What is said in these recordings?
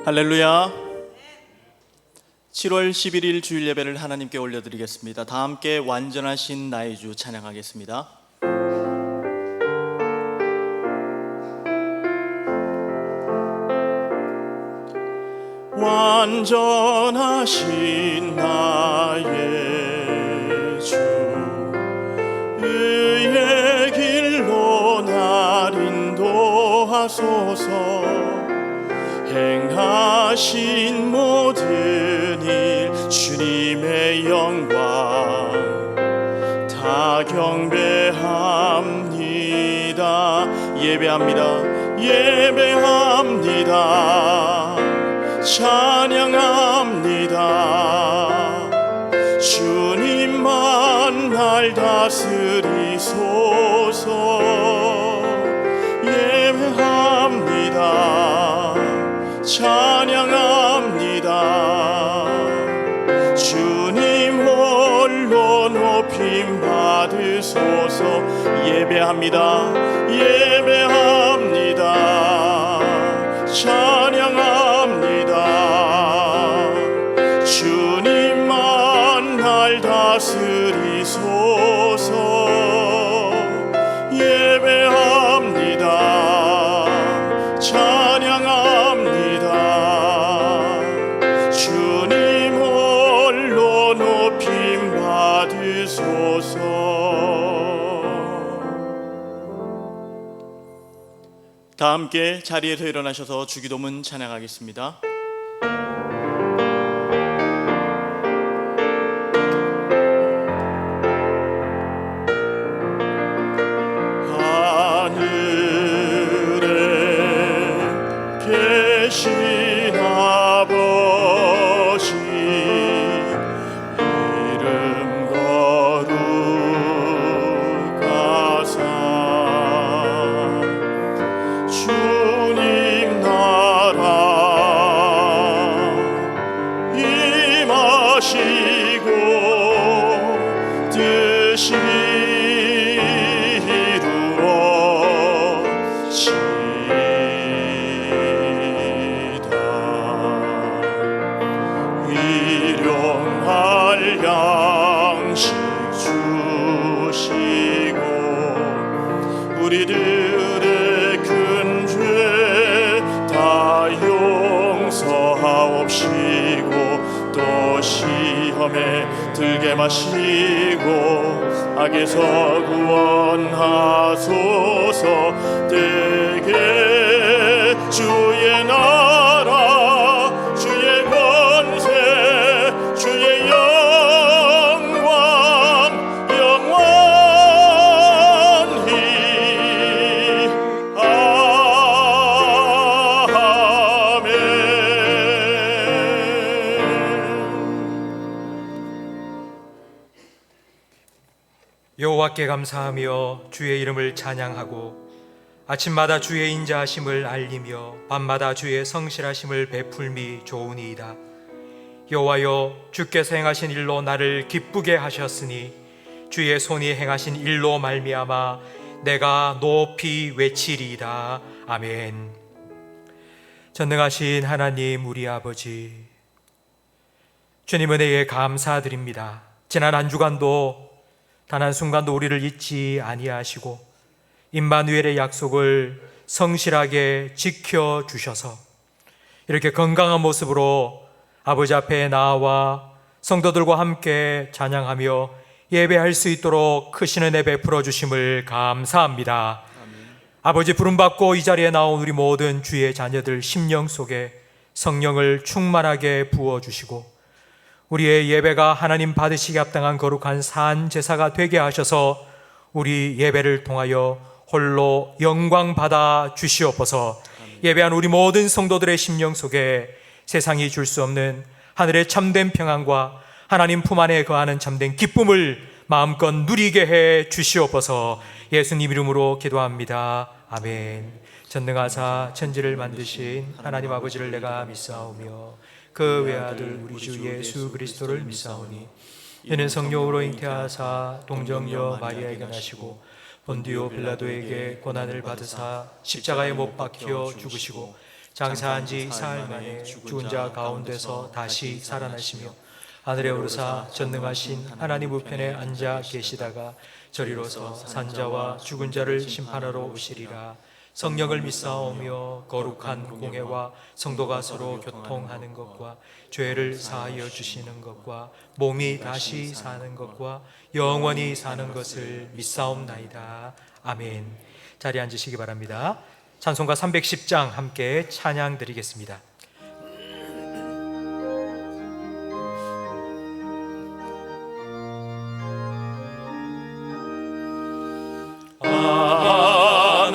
할렐루야. 7월 11일 주일 예배를 하나님께 올려드리겠습니다. 다 함께 완전하신 나의 주 찬양하겠습니다. 완전하신 나의 주, 의의 길로 날 인도하소서. 행하신 모든 일 주님의 영광 다 경배합니다. 예배합니다. 찬양합니다. 주님만 날 다스리소서. 예배합니다. 찬양합니다. 주님 홀로 높임 받으소서. 예배합니다. 찬양합니다. 주님만 날 다스리소서. 예배합니다. 찬양합니다. 주님 홀로 높임 받으소서. 다 함께 자리에서 일어나셔서 주기도문 찬양하겠습니다. 계신 아버지 이름 거룩하사 주님 나라 임하시고 뜻이 양식 주시고 우리들의 큰 죄 다 용서하옵시고 또 시험에 들게 마시고 악에서 구원하소서. 때게 주의 나라 주의 권세 주의 여호와께 감사하며 주의 이름을 찬양하고 아침마다 주의 인자하심을 알리며 밤마다 주의 성실하심을 베풀미 좋으니이다. 여호와여, 주께서 행하신 일로 나를 기쁘게 하셨으니 주의 손이 행하신 일로 말미암아 내가 높이 외치리이다. 아멘. 전능하신 하나님 우리 아버지, 주님 은혜에 감사드립니다. 지난 한 주간도 단 한순간도 우리를 잊지 아니하시고 임마누엘의 약속을 성실하게 지켜주셔서 이렇게 건강한 모습으로 아버지 앞에 나와 성도들과 함께 찬양하며 예배할 수 있도록 크신 은혜 베풀어 주심을 감사합니다. 아멘. 아버지, 부름받고 이 자리에 나온 우리 모든 주의 자녀들 심령 속에 성령을 충만하게 부어주시고 우리의 예배가 하나님 받으시기 합당한 거룩한 산 제사가 되게 하셔서 우리 예배를 통하여 홀로 영광 받아 주시옵소서. 예배한 우리 모든 성도들의 심령 속에 세상이 줄 수 없는 하늘의 참된 평안과 하나님 품 안에 거하는 참된 기쁨을 마음껏 누리게 해 주시옵소서. 예수님 이름으로 기도합니다. 아멘. 전능하사 천지를 만드신 하나님 아버지를 내가 믿사오며 그 외아들 우리 주 예수 그리스도를 믿사오니 이는 성령으로 잉태하사 동정녀 마리아에게 나시고 본디오 빌라도에게 고난을 받으사 십자가에 못 박혀 죽으시고 장사한 지 사흘 만에 죽은 자 가운데서 다시 살아나시며 하늘에 오르사 전능하신 하나님 우편에 앉아 계시다가 저리로서 산자와 죽은 자를 심판하러 오시리라. 성령을 믿사오며 거룩한 공회와 성도가 서로 교통하는 것과 죄를 사하여 주시는 것과 몸이 다시 사는 것과 영원히 사는 것을 믿사옵나이다. 아멘. 자리에 앉으시기 바랍니다. 찬송가 310장 함께 찬양 드리겠습니다.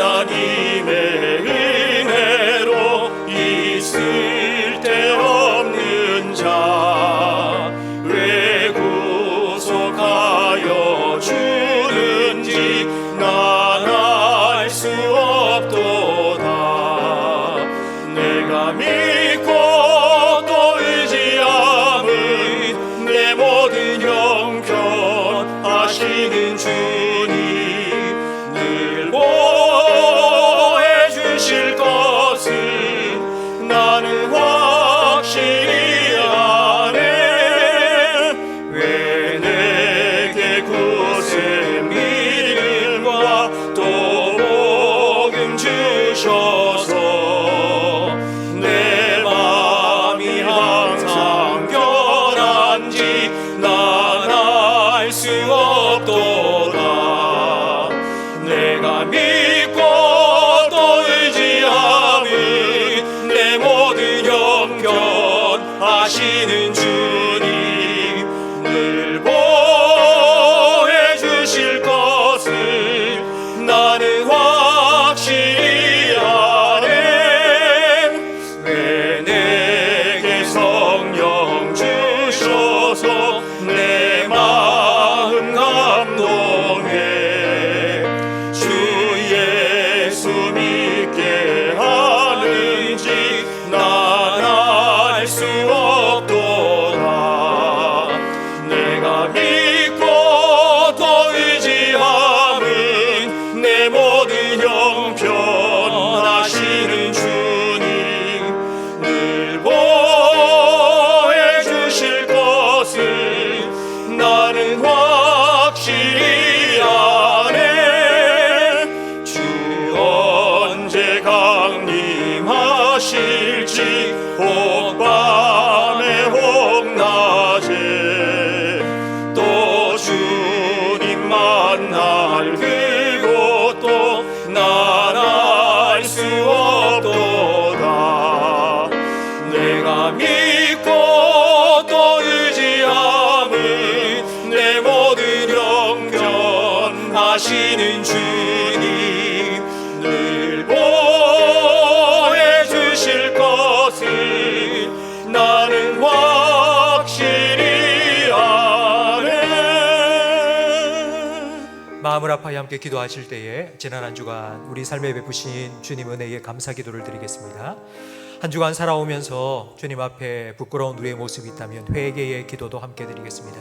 하나님의 은혜로 있을 데 없는 자 왜 구속하여 주는지 난 알 수 없도다. 내가 믿고 또 의지함은 내 모든 형편 하시는 주님 늘 보호해 주실 것을 나는 확실히 아네. 왜 내게 굳은 믿음과 또 복음 주셔서 내 맘이 항상 변한지 난 알 수 없도다. 내가 믿고 또 의지함은 내 모든 형편 하시는 주님 늘 보호해 주실 것을 나는 확실히 아네. 왜 내게 성령 주셔서 내 마음 감동해 주 예수 믿게 하는지 난 알 수 없도다. 내가 믿고 또 의지함은 내 모든 형편 하시는 주님 늘 보호해 주실 것을 나는 확실히 아네. 주 언제 강림하실지 혹 밤에 혹 낮에 또 주님 만날 그곳도 난 알 수 없도다. 내가 믿고 또 의지함은 내 모든 형편 하시는 주님 늘 보호해 주실 것을 나는 확실히 아네. 마음을 아파야 함께 기도하실 때에 지난 한 주간 우리 삶에 베푸신 주님 은혜에 감사 기도를 드리겠습니다. 한 주간 살아오면서 주님 앞에 부끄러운 우리의 모습이 있다면 회개의 기도도 함께 드리겠습니다.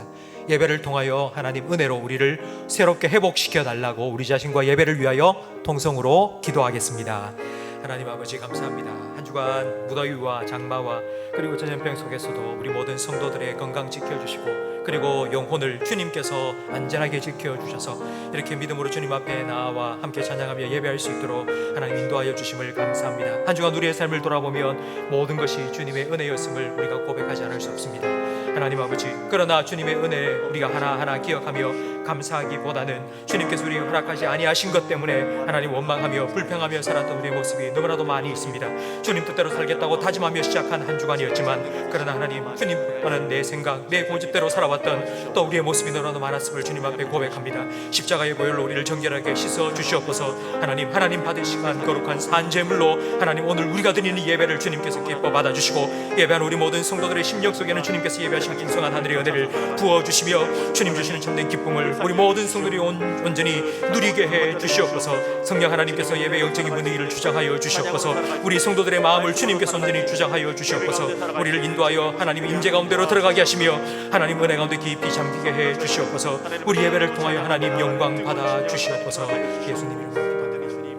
예배를 통하여 하나님 은혜로 우리를 새롭게 회복시켜 달라고 우리 자신과 예배를 위하여 통성으로 기도하겠습니다. 하나님 아버지 감사합니다. 한 주간 무더위와 장마와 그리고 전염병 속에서도 우리 모든 성도들의 건강 지켜주시고 그리고 영혼을 주님께서 안전하게 지켜주셔서 이렇게 믿음으로 주님 앞에 나와 함께 찬양하며 예배할 수 있도록 하나님 인도하여 주심을 감사합니다. 한 주간 우리의 삶을 돌아보면 모든 것이 주님의 은혜였음을 우리가 고백하지 않을 수 없습니다. 하나님 아버지, 그러나 주님의 은혜 우리가 하나하나 기억하며 감사하기보다는 주님께서 우리에게 허락하지 아니하신 것 때문에 하나님 원망하며 불평하며 살았던 우리의 모습이 너무나도 많이 있습니다. 주님 뜻대로 살겠다고 다짐하며 시작한 한 주간이었지만 그러나 하나님 주님과는 내 생각, 내 고집대로 살아왔던 또 우리의 모습이 너무나도 많았음을 주님 앞에 고백합니다. 십자가의 보혈로 우리를 정결하게 씻어 주시옵소서. 하나님 받으시간 거룩한 산제물로 하나님 오늘 우리가 드리는 예배를 주님께서 기뻐 받아주시고 예배하는 우리 모든 성도들의 심령 속에는 주님께서 예배하신 풍성한 하늘의 은혜를 부어주시며 주님 주시는 참된 기쁨을 우리 모든 성도들이 온전히 누리게 해 주시옵소서. 성령 하나님께서 예배 영적인 분위기를 주장하여 주시옵소서. 우리 성도들의 마음을 주님께서 온전히 주장하여 주시옵소서. 우리를 인도하여 하나님 임재 가운데로 들어가게 하시며 하나님 은혜 가운데 깊이 잠기게 해 주시옵소서. 우리 예배를 통하여 하나님 영광 받아 주시옵소서. 예수님 이름으로 기도드리니 주님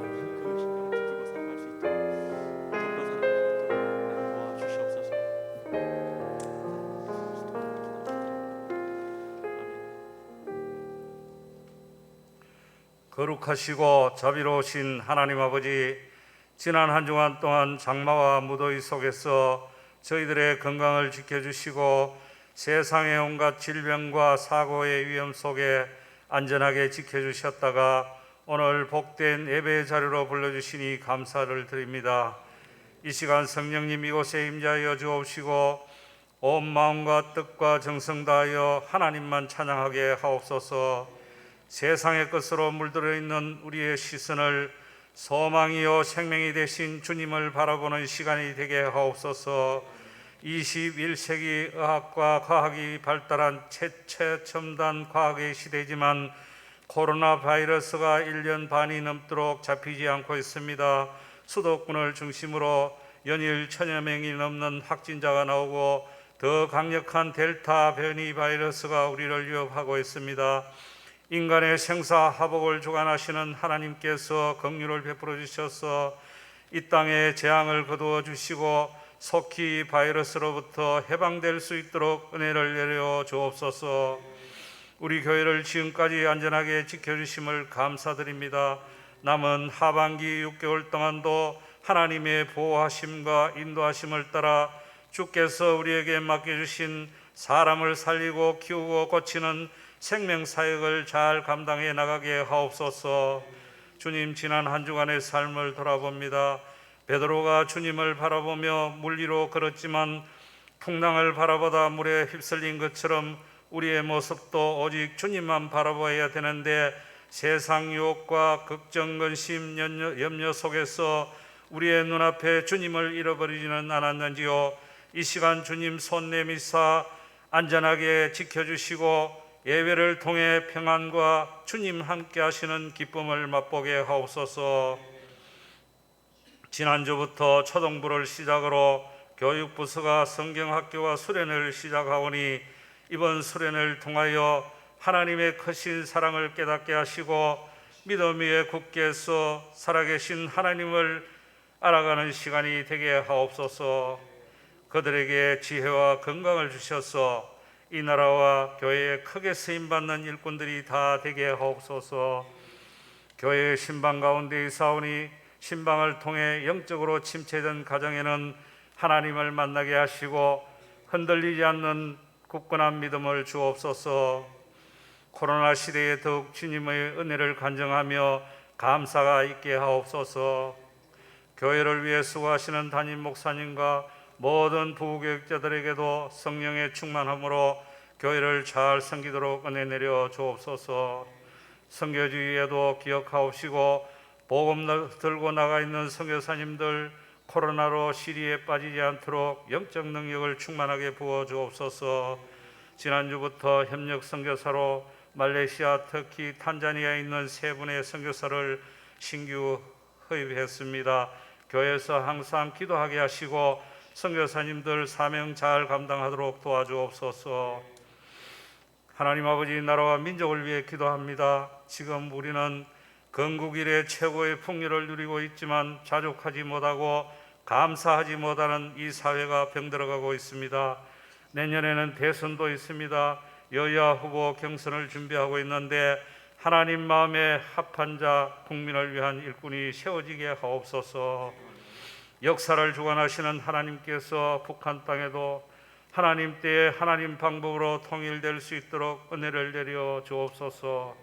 거룩하시고 자비로우신 하나님 아버지, 지난 한 주간 동안 장마와 무더위 속에서 저희들의 건강을 지켜주시고 세상의 온갖 질병과 사고의 위험 속에 안전하게 지켜주셨다가 오늘 복된 예배의 자리로 불러주시니 감사를 드립니다. 이 시간 성령님 이곳에 임재하여 주옵시고 온 마음과 뜻과 정성 다하여 하나님만 찬양하게 하옵소서. 세상의 것으로 물들어 있는 우리의 시선을 소망이요 생명이 되신 주님을 바라보는 시간이 되게 하옵소서. 21세기 의학과 과학이 발달한 최첨단 과학의 시대지만 코로나 바이러스가 1년 반이 넘도록 잡히지 않고 있습니다. 수도권을 중심으로 연일 1000여 명이 넘는 확진자가 나오고 더 강력한 델타 변이 바이러스가 우리를 위협하고 있습니다. 인간의 생사화복을 주관하시는 하나님께서 긍휼을 베풀어 주셔서 이 땅에 재앙을 거두어 주시고 속히 바이러스로부터 해방될 수 있도록 은혜를 내려 주옵소서. 우리 교회를 지금까지 안전하게 지켜주심을 감사드립니다. 남은 하반기 6개월 동안도 하나님의 보호하심과 인도하심을 따라 주께서 우리에게 맡겨주신 사람을 살리고 키우고 고치는 생명사역을 잘 감당해 나가게 하옵소서. 주님, 지난 한 주간의 삶을 돌아봅니다. 베드로가 주님을 바라보며 물 위로 걸었지만 풍랑을 바라보다 물에 휩쓸린 것처럼 우리의 모습도 오직 주님만 바라봐야 되는데 세상 유혹과 걱정, 근심, 염려 속에서 우리의 눈앞에 주님을 잃어버리지는 않았는지요. 이 시간 주님 손 내미사 안전하게 지켜주시고 예배를 통해 평안과 주님 함께 하시는 기쁨을 맛보게 하옵소서. 지난주부터 초등부를 시작으로 교육부서가 성경학교와 수련회를 시작하오니 이번 수련회를 통하여 하나님의 크신 사랑을 깨닫게 하시고 믿음 위에 굳게 서 살아계신 하나님을 알아가는 시간이 되게 하옵소서. 그들에게 지혜와 건강을 주셔서 이 나라와 교회에 크게 쓰임받는 일꾼들이 다 되게 하옵소서. 교회의 신방 가운데 있사오니 신방을 통해 영적으로 침체된 가정에는 하나님을 만나게 하시고 흔들리지 않는 굳건한 믿음을 주옵소서. 코로나 시대에 더욱 주님의 은혜를 간증하며 감사가 있게 하옵소서. 교회를 위해 수고하시는 담임 목사님과 모든 부교육자들에게도 성령의 충만함으로 교회를 잘 섬기도록 은혜 내려 주옵소서. 선교주의에도 기억하옵시고 복음 들고 나가 있는 선교사님들 코로나로 시리에 빠지지 않도록 영적 능력을 충만하게 부어 주옵소서. 지난주부터 협력 선교사로 말레이시아, 터키, 탄자니아에 있는 세 분의 선교사를 신규 허입했습니다. 교회에서 항상 기도하게 하시고 선교사님들 사명 잘 감당하도록 도와주옵소서. 하나님 아버지, 나라와 민족을 위해 기도합니다. 지금 우리는 건국 이래 최고의 풍요를 누리고 있지만 자족하지 못하고 감사하지 못하는 이 사회가 병들어가고 있습니다. 내년에는 대선도 있습니다. 여야 후보 경선을 준비하고 있는데 하나님 마음에 합한 자, 국민을 위한 일꾼이 세워지게 하옵소서. 역사를 주관하시는 하나님께서 북한 땅에도 하나님 때에 하나님 방법으로 통일될 수 있도록 은혜를 내려 주옵소서.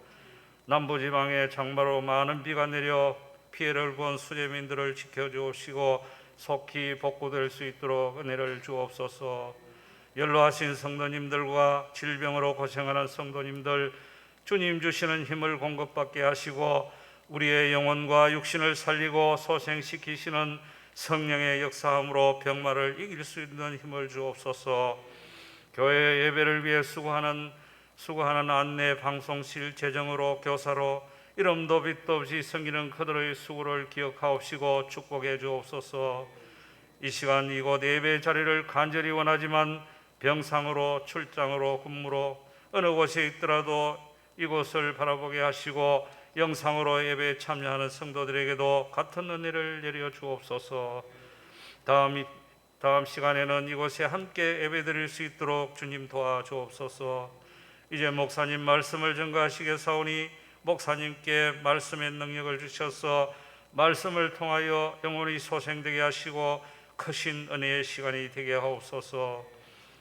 남부지방에 장마로 많은 비가 내려 피해를 본 수재민들을 지켜주옵시고 속히 복구될 수 있도록 은혜를 주옵소서. 연로하신 성도님들과 질병으로 고생하는 성도님들 주님 주시는 힘을 공급받게 하시고 우리의 영혼과 육신을 살리고 소생시키시는 성령의 역사함으로 병마를 이길 수 있는 힘을 주옵소서. 교회 예배를 위해 수고하는 안내 방송실 재정으로 교사로 이름도 빛도 없이 섬기는 그들의 수고를 기억하옵시고 축복해 주옵소서. 이 시간 이곳 예배 자리를 간절히 원하지만 병상으로 출장으로 근무로 어느 곳에 있더라도 이곳을 바라보게 하시고 영상으로 예배에 참여하는 성도들에게도 같은 은혜를 내려 주옵소서. 다음 시간에는 이곳에 함께 예배드릴 수 있도록 주님 도와주옵소서. 이제 목사님 말씀을 전가하시겠사오니 목사님께 말씀의 능력을 주셔서 말씀을 통하여 영혼이 소생되게 하시고 크신 은혜의 시간이 되게 하옵소서.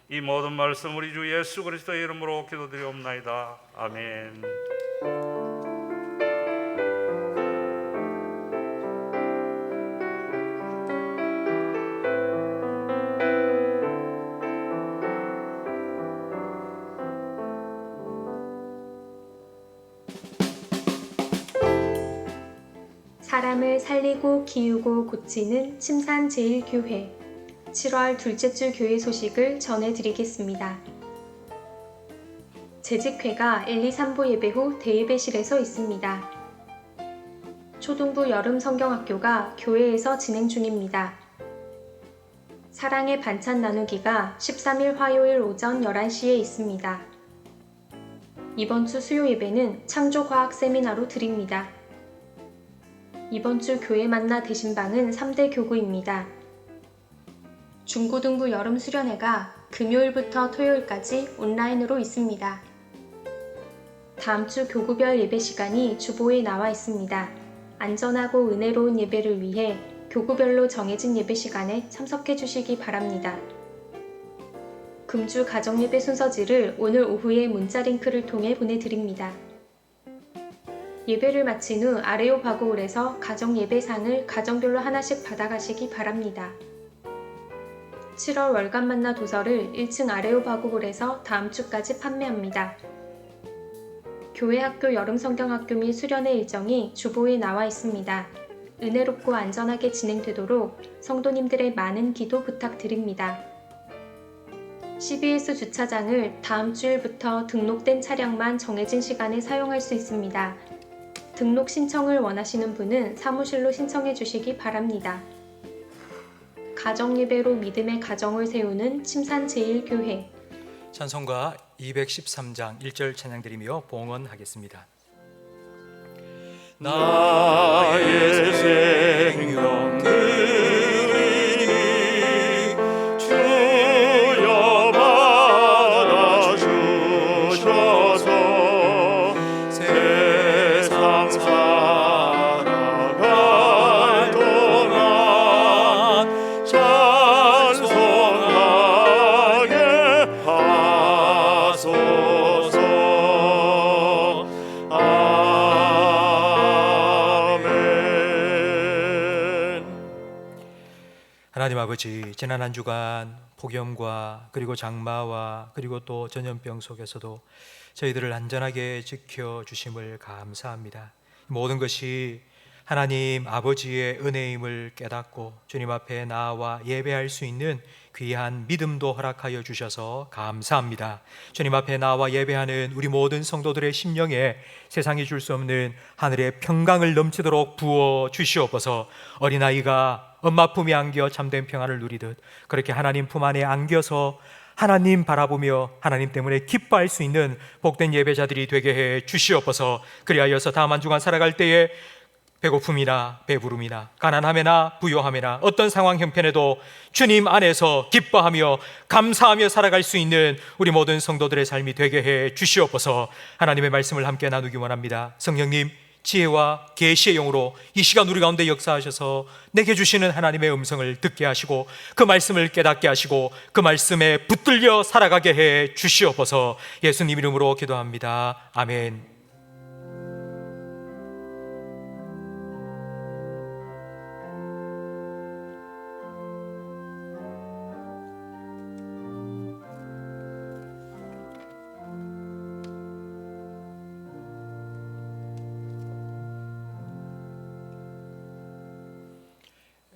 이 모든 말씀 우리 주 예수 그리스도의 이름으로 기도드리옵나이다. 아멘. 사람을 살리고 기우고 고치는 침산제일교회 7월 둘째 주 교회 소식을 전해드리겠습니다. 재직회가 1, 2, 3부 예배 후 대예배실에서 있습니다. 초등부 여름 성경학교가 교회에서 진행 중입니다. 사랑의 반찬 나누기가 13일 화요일 오전 11시에 있습니다. 이번 주 수요 예배는 창조과학 세미나로 드립니다. 이번 주 교회 만나 대신방은 3대 교구입니다. 중고등부 여름 수련회가 금요일부터 토요일까지 온라인으로 있습니다. 다음 주 교구별 예배 시간이 주보에 나와 있습니다. 안전하고 은혜로운 예배를 위해 교구별로 정해진 예배 시간에 참석해 주시기 바랍니다. 금주 가정예배 순서지를 오늘 오후에 문자 링크를 통해 보내드립니다. 예배를 마친 후 아레오 바고홀에서 가정 예배상을 가정별로 하나씩 받아가시기 바랍니다. 7월 월간 만나 도서를 1층 아레오 바고홀에서 다음 주까지 판매합니다. 교회 학교 여름 성경학교 및 수련회 일정이 주보에 나와 있습니다. 은혜롭고 안전하게 진행되도록 성도님들의 많은 기도 부탁드립니다. CBS 주차장을 다음 주일부터 등록된 차량만 정해진 시간에 사용할 수 있습니다. 등록 신청을 원하시는 분은 사무실로 신청해 주시기 바랍니다. 가정예배로 믿음의 가정을 세우는 침산제일교회 찬송가 213장 1절 찬양드리며 봉헌하겠습니다. 나의 생명 드리니 주여 받아주셔서 세상 살아갈 동안 찬송하게 하소서. 하나님 아버지, 지난 한 주간 폭염과 그리고 장마와 그리고 또 전염병 속에서도 저희들을 안전하게 지켜주심을 감사합니다. 모든 것이 하나님 아버지의 은혜임을 깨닫고 주님 앞에 나와 예배할 수 있는 귀한 믿음도 허락하여 주셔서 감사합니다. 주님 앞에 나와 예배하는 우리 모든 성도들의 심령에 세상이 줄 수 없는 하늘의 평강을 넘치도록 부어 주시옵소서. 어린아이가 엄마 품에 안겨 참된 평안을 누리듯 그렇게 하나님 품 안에 안겨서 하나님 바라보며 하나님 때문에 기뻐할 수 있는 복된 예배자들이 되게 해 주시옵소서. 그리하여서 다음 한 주간 살아갈 때에 배고픔이나 배부름이나 가난함이나 부요함이나 어떤 상황 형편에도 주님 안에서 기뻐하며 감사하며 살아갈 수 있는 우리 모든 성도들의 삶이 되게 해 주시옵소서. 하나님의 말씀을 함께 나누기 원합니다. 성령님, 지혜와 계시의 영으로 이 시간 우리 가운데 역사하셔서 내게 주시는 하나님의 음성을 듣게 하시고 그 말씀을 깨닫게 하시고 그 말씀에 붙들려 살아가게 해 주시옵소서. 예수님 이름으로 기도합니다. 아멘.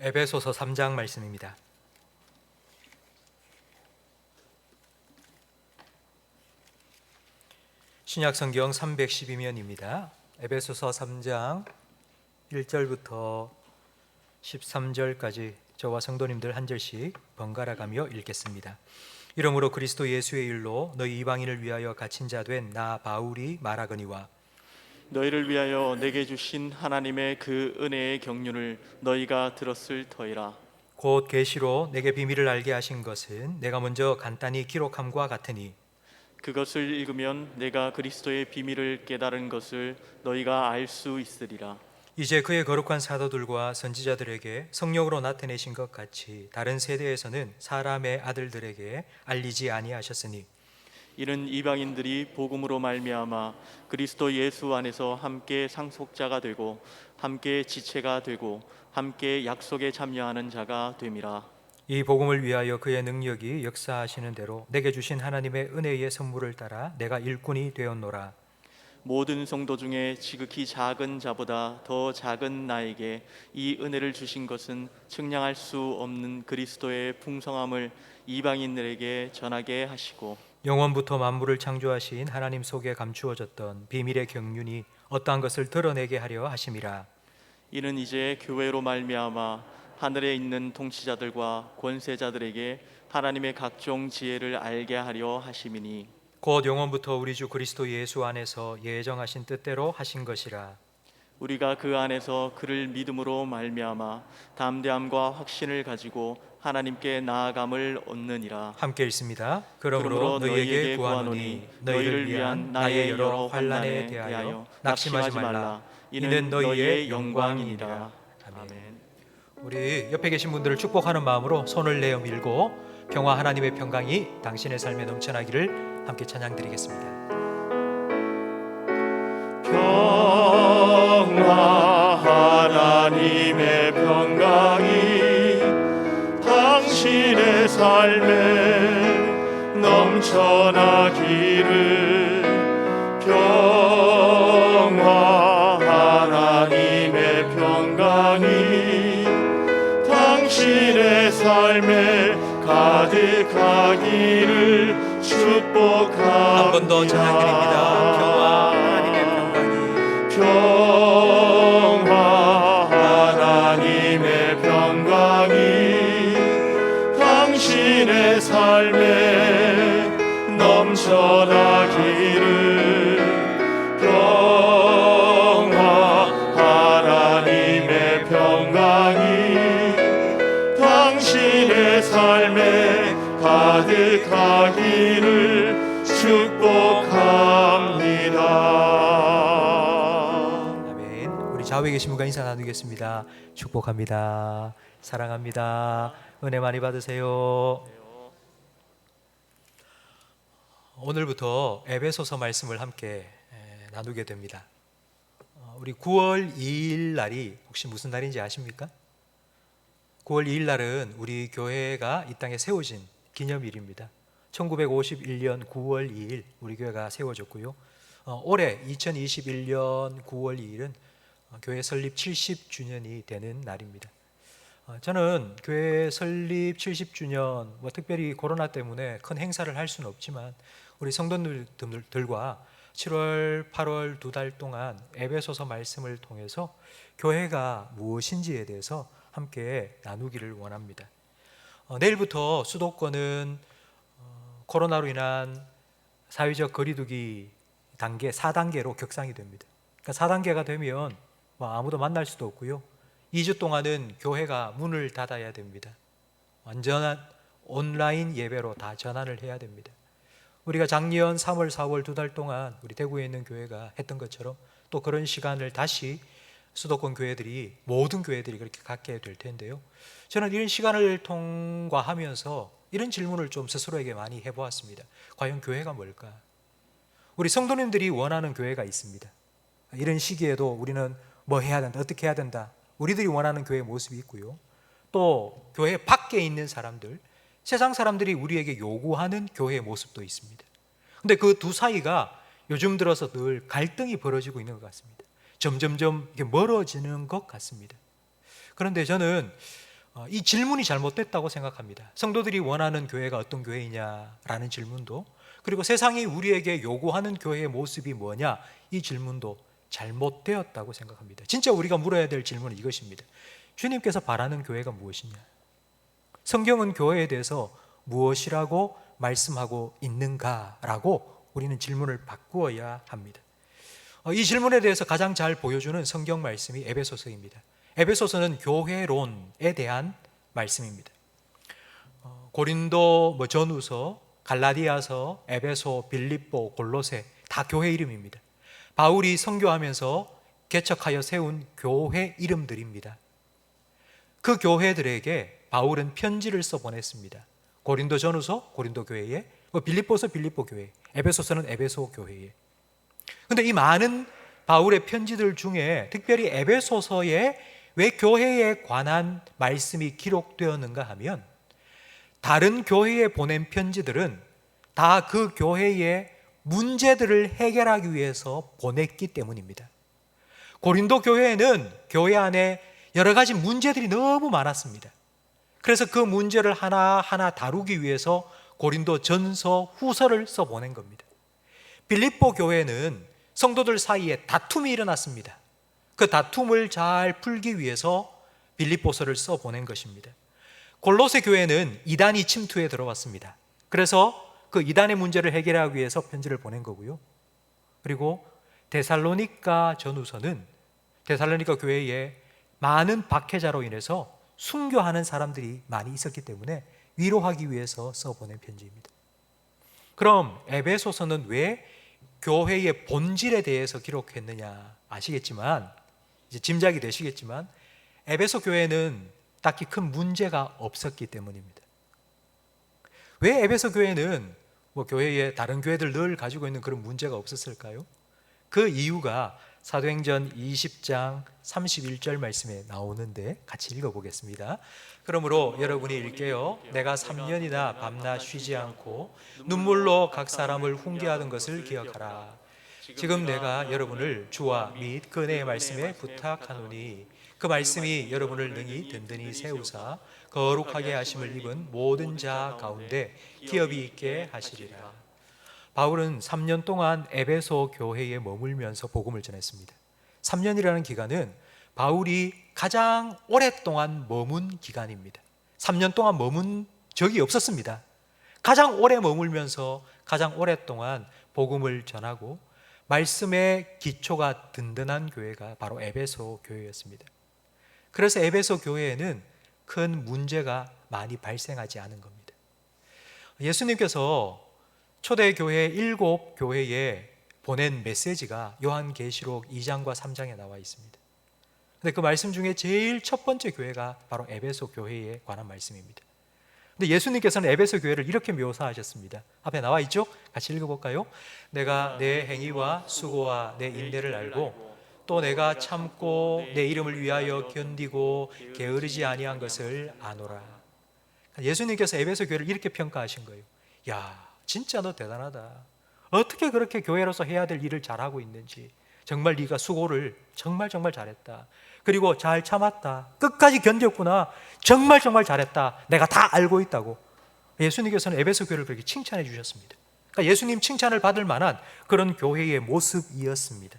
에베소서 3장 말씀입니다. 신약성경 312면입니다. 에베소서 3장 1절부터 13절까지 저와 성도님들 한 절씩 번갈아 가며 읽겠습니다. 이러므로 그리스도 예수의 일로 너희 이방인을 위하여 갇힌 자 된 나 바울이 말하거니와 너희를 위하여 내게 주신 하나님의 그 은혜의 경륜을 너희가 들었을 터이라. 곧 계시로 내게 비밀을 알게 하신 것은 내가 먼저 간단히 기록함과 같으니 그것을 읽으면 내가 그리스도의 비밀을 깨달은 것을 너희가 알 수 있으리라. 이제 그의 거룩한 사도들과 선지자들에게 성령으로 나타내신 것 같이 다른 세대에서는 사람의 아들들에게 알리지 아니하셨으니 이는 이방인들이 복음으로 말미암아 그리스도 예수 안에서 함께 상속자가 되고 함께 지체가 되고 함께 약속에 참여하는 자가 됨이라. 이 복음을 위하여 그의 능력이 역사하시는 대로 내게 주신 하나님의 은혜의 선물을 따라 내가 일꾼이 되었노라. 모든 성도 중에 지극히 작은 자보다 더 작은 나에게 이 은혜를 주신 것은 측량할 수 없는 그리스도의 풍성함을 이방인들에게 전하게 하시고 영원부터 만물을 창조하신 하나님 속에 감추어졌던 비밀의 경륜이 어떠한 것을 드러내게 하려 하심이라. 이는 이제 교회로 말미암아 하늘에 있는 통치자들과 권세자들에게 하나님의 각종 지혜를 알게 하려 하심이니 곧 영원부터 우리 주 그리스도 예수 안에서 예정하신 뜻대로 하신 것이라. 우리가 그 안에서 그를 믿음으로 말미암아 담대함과 확신을 가지고 하나님께 나아감을 얻느니라. 함께 읽습니다. 그러므로 너희에게 구하노니 너희를 위한 나의 여러 환난에 대하여 낙심하지 말라. 이는 너희의 영광이니라. 아멘. 우리 옆에 계신 분들을 축복하는 마음으로 손을 내어 밀고 평화 하나님의 평강이 당신의 삶에 넘쳐나기를 함께 찬양드리겠습니다. 평화 하나님의 평강이 당신의 삶에 넘쳐나기를. 평화 하나님의 평강이 당신의 삶에 가득하기를 축복합니다. 한 번 더 찬양드립니다. 평화 하나님의 평강이 평화 하나님의 평강이 당신의 삶에 넘쳐나기를. 평화 하나님의 평강이 당신의 삶에 가득하기를 축복합니다. 아멘. 우리 좌우에 계신 분과 인사 나누겠습니다. 축복합니다. 사랑합니다. 은혜 많이 받으세요. 오늘부터 에베소서 말씀을 함께 나누게 됩니다. 우리 9월 2일 날이 혹시 무슨 날인지 아십니까? 9월 2일 날은 우리 교회가 이 땅에 세워진 기념일입니다. 1951년 9월 2일 우리 교회가 세워졌고요. 올해 2021년 9월 2일은 교회 설립 70주년이 되는 날입니다. 저는 교회 설립 70주년 특별히 코로나 때문에 큰 행사를 할 수는 없지만 우리 성도들과 7월, 8월 2달 동안 에베소서 말씀을 통해서 교회가 무엇인지에 대해서 함께 나누기를 원합니다. 내일부터 수도권은 코로나로 인한 사회적 거리두기 단계 4단계로 격상이 됩니다. 그러니까 4단계가 되면 아무도 만날 수도 없고요. 2주 동안은 교회가 문을 닫아야 됩니다. 완전한 온라인 예배로 다 전환을 해야 됩니다. 우리가 작년 3월, 4월 2달 동안 우리 대구에 있는 교회가 했던 것처럼 또 그런 시간을 다시 수도권 교회들이 모든 교회들이 그렇게 갖게 될 텐데요. 저는 이런 시간을 통과하면서 이런 질문을 좀 스스로에게 많이 해보았습니다. 과연 교회가 뭘까? 우리 성도님들이 원하는 교회가 있습니다. 이런 시기에도 우리는 뭐 해야 된다, 어떻게 해야 된다. 우리들이 원하는 교회의 모습이 있고요. 또 교회 밖에 있는 사람들, 세상 사람들이 우리에게 요구하는 교회의 모습도 있습니다. 근데 그 두 사이가 요즘 들어서 늘 갈등이 벌어지고 있는 것 같습니다. 점점점 이렇게 멀어지는 것 같습니다. 그런데 저는 이 질문이 잘못됐다고 생각합니다. 성도들이 원하는 교회가 어떤 교회이냐라는 질문도, 그리고 세상이 우리에게 요구하는 교회의 모습이 뭐냐, 이 질문도 잘못되었다고 생각합니다. 진짜 우리가 물어야 될 질문은 이것입니다. 주님께서 바라는 교회가 무엇이냐? 성경은 교회에 대해서 무엇이라고 말씀하고 있는가라고 우리는 질문을 바꾸어야 합니다. 이 질문에 대해서 가장 잘 보여주는 성경 말씀이 에베소서입니다. 에베소서는 교회론에 대한 말씀입니다. 고린도 전후서, 갈라디아서, 에베소, 빌립보, 골로새 다 교회 이름입니다. 바울이 선교하면서 개척하여 세운 교회 이름들입니다. 그 교회들에게 바울은 편지를 써 보냈습니다. 고린도 전후서 고린도 교회에, 빌립보서 빌립보 교회, 에베소서는 에베소 교회에. 그런데 이 많은 바울의 편지들 중에 특별히 에베소서에 왜 교회에 관한 말씀이 기록되었는가 하면, 다른 교회에 보낸 편지들은 다 그 교회의 문제들을 해결하기 위해서 보냈기 때문입니다. 고린도 교회에는 교회 안에 여러 가지 문제들이 너무 많았습니다. 그래서 그 문제를 하나하나 다루기 위해서 고린도 전서, 후서를 써보낸 겁니다. 빌립보 교회는 성도들 사이에 다툼이 일어났습니다. 그 다툼을 잘 풀기 위해서 빌립보서를 써보낸 것입니다. 골로새 교회는 이단이 침투해 들어왔습니다. 그래서 그 이단의 문제를 해결하기 위해서 편지를 보낸 거고요. 그리고 데살로니가 전후서는 데살로니가 교회에 많은 박해자로 인해서 순교하는 사람들이 많이 있었기 때문에 위로하기 위해서 써보낸 편지입니다. 그럼 에베소서는 왜 교회의 본질에 대해서 기록했느냐 아시겠지만, 이제 짐작이 되시겠지만, 에베소 교회는 딱히 큰 문제가 없었기 때문입니다. 왜 에베소 교회는 교회에 다른 교회들 늘 가지고 있는 그런 문제가 없었을까요? 그 이유가 사도행전 20장 31절 말씀에 나오는데 같이 읽어보겠습니다. 그러므로 여러분이 읽게요. 내가 3년이나 밤낮 쉬지 않고 눈물로 각 사람을 훈계하던 것을 기억하라. 지금 내가 여러분을 주와 및 그 은혜의 말씀에 부탁하노니 그 말씀이 여러분을 능히 든든히 세우사 거룩하게 하심을 입은 모든 자 가운데 기업이 있게 하시리라. 바울은 3년 동안 에베소 교회에 머물면서 복음을 전했습니다. 3년이라는 기간은 바울이 가장 오랫동안 머문 기간입니다. 3년 동안 머문 적이 없었습니다. 가장 오래 머물면서 가장 오랫동안 복음을 전하고 말씀의 기초가 든든한 교회가 바로 에베소 교회였습니다. 그래서 에베소 교회에는 큰 문제가 많이 발생하지 않은 겁니다. 예수님께서 초대교회 7교회에 보낸 메시지가 요한계시록 2장과 3장에 나와 있습니다. 근데 그 말씀 중에 제일 첫 번째 교회가 바로 에베소 교회에 관한 말씀입니다. 근데 예수님께서는 에베소 교회를 이렇게 묘사하셨습니다. 앞에 나와 있죠? 같이 읽어볼까요? 내가 내 행위와 수고와 내 인내를 알고 또 내가 참고 내 이름을 위하여 견디고 게으르지 아니한 것을 아노라. 예수님께서 에베소 교회를 이렇게 평가하신 거예요. 야, 진짜 너 대단하다. 어떻게 그렇게 교회로서 해야 될 일을 잘하고 있는지. 정말 네가 수고를 정말 잘했다. 그리고 잘 참았다. 끝까지 견뎠구나. 정말 잘했다. 내가 다 알고 있다고. 예수님께서는 에베소 교회를 그렇게 칭찬해 주셨습니다. 그러니까 예수님 칭찬을 받을 만한 그런 교회의 모습이었습니다.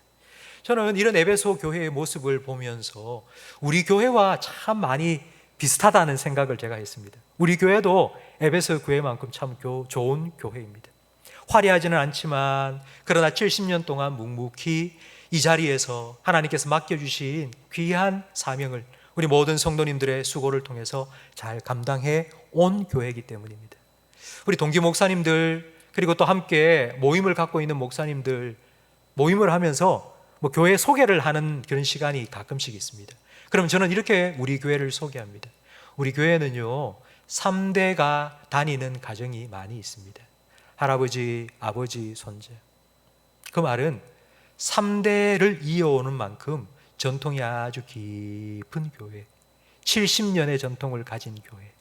저는 이런 에베소 교회의 모습을 보면서 우리 교회와 참 많이 비슷하다는 생각을 제가 했습니다. 우리 교회도 에베소 교회만큼 참 좋은 교회입니다. 화려하지는 않지만 그러나 70년 동안 묵묵히 이 자리에서 하나님께서 맡겨주신 귀한 사명을 우리 모든 성도님들의 수고를 통해서 잘 감당해 온 교회이기 때문입니다. 우리 동기 목사님들 그리고 또 함께 모임을 갖고 있는 목사님들 모임을 하면서 교회 소개를 하는 그런 시간이 가끔씩 있습니다. 그럼 저는 이렇게 우리 교회를 소개합니다. 우리 교회는요 3대가 다니는 가정이 많이 있습니다. 할아버지, 아버지, 손자. 그 말은 3대를 이어오는 만큼 전통이 아주 깊은 교회, 70년의 전통을 가진 교회,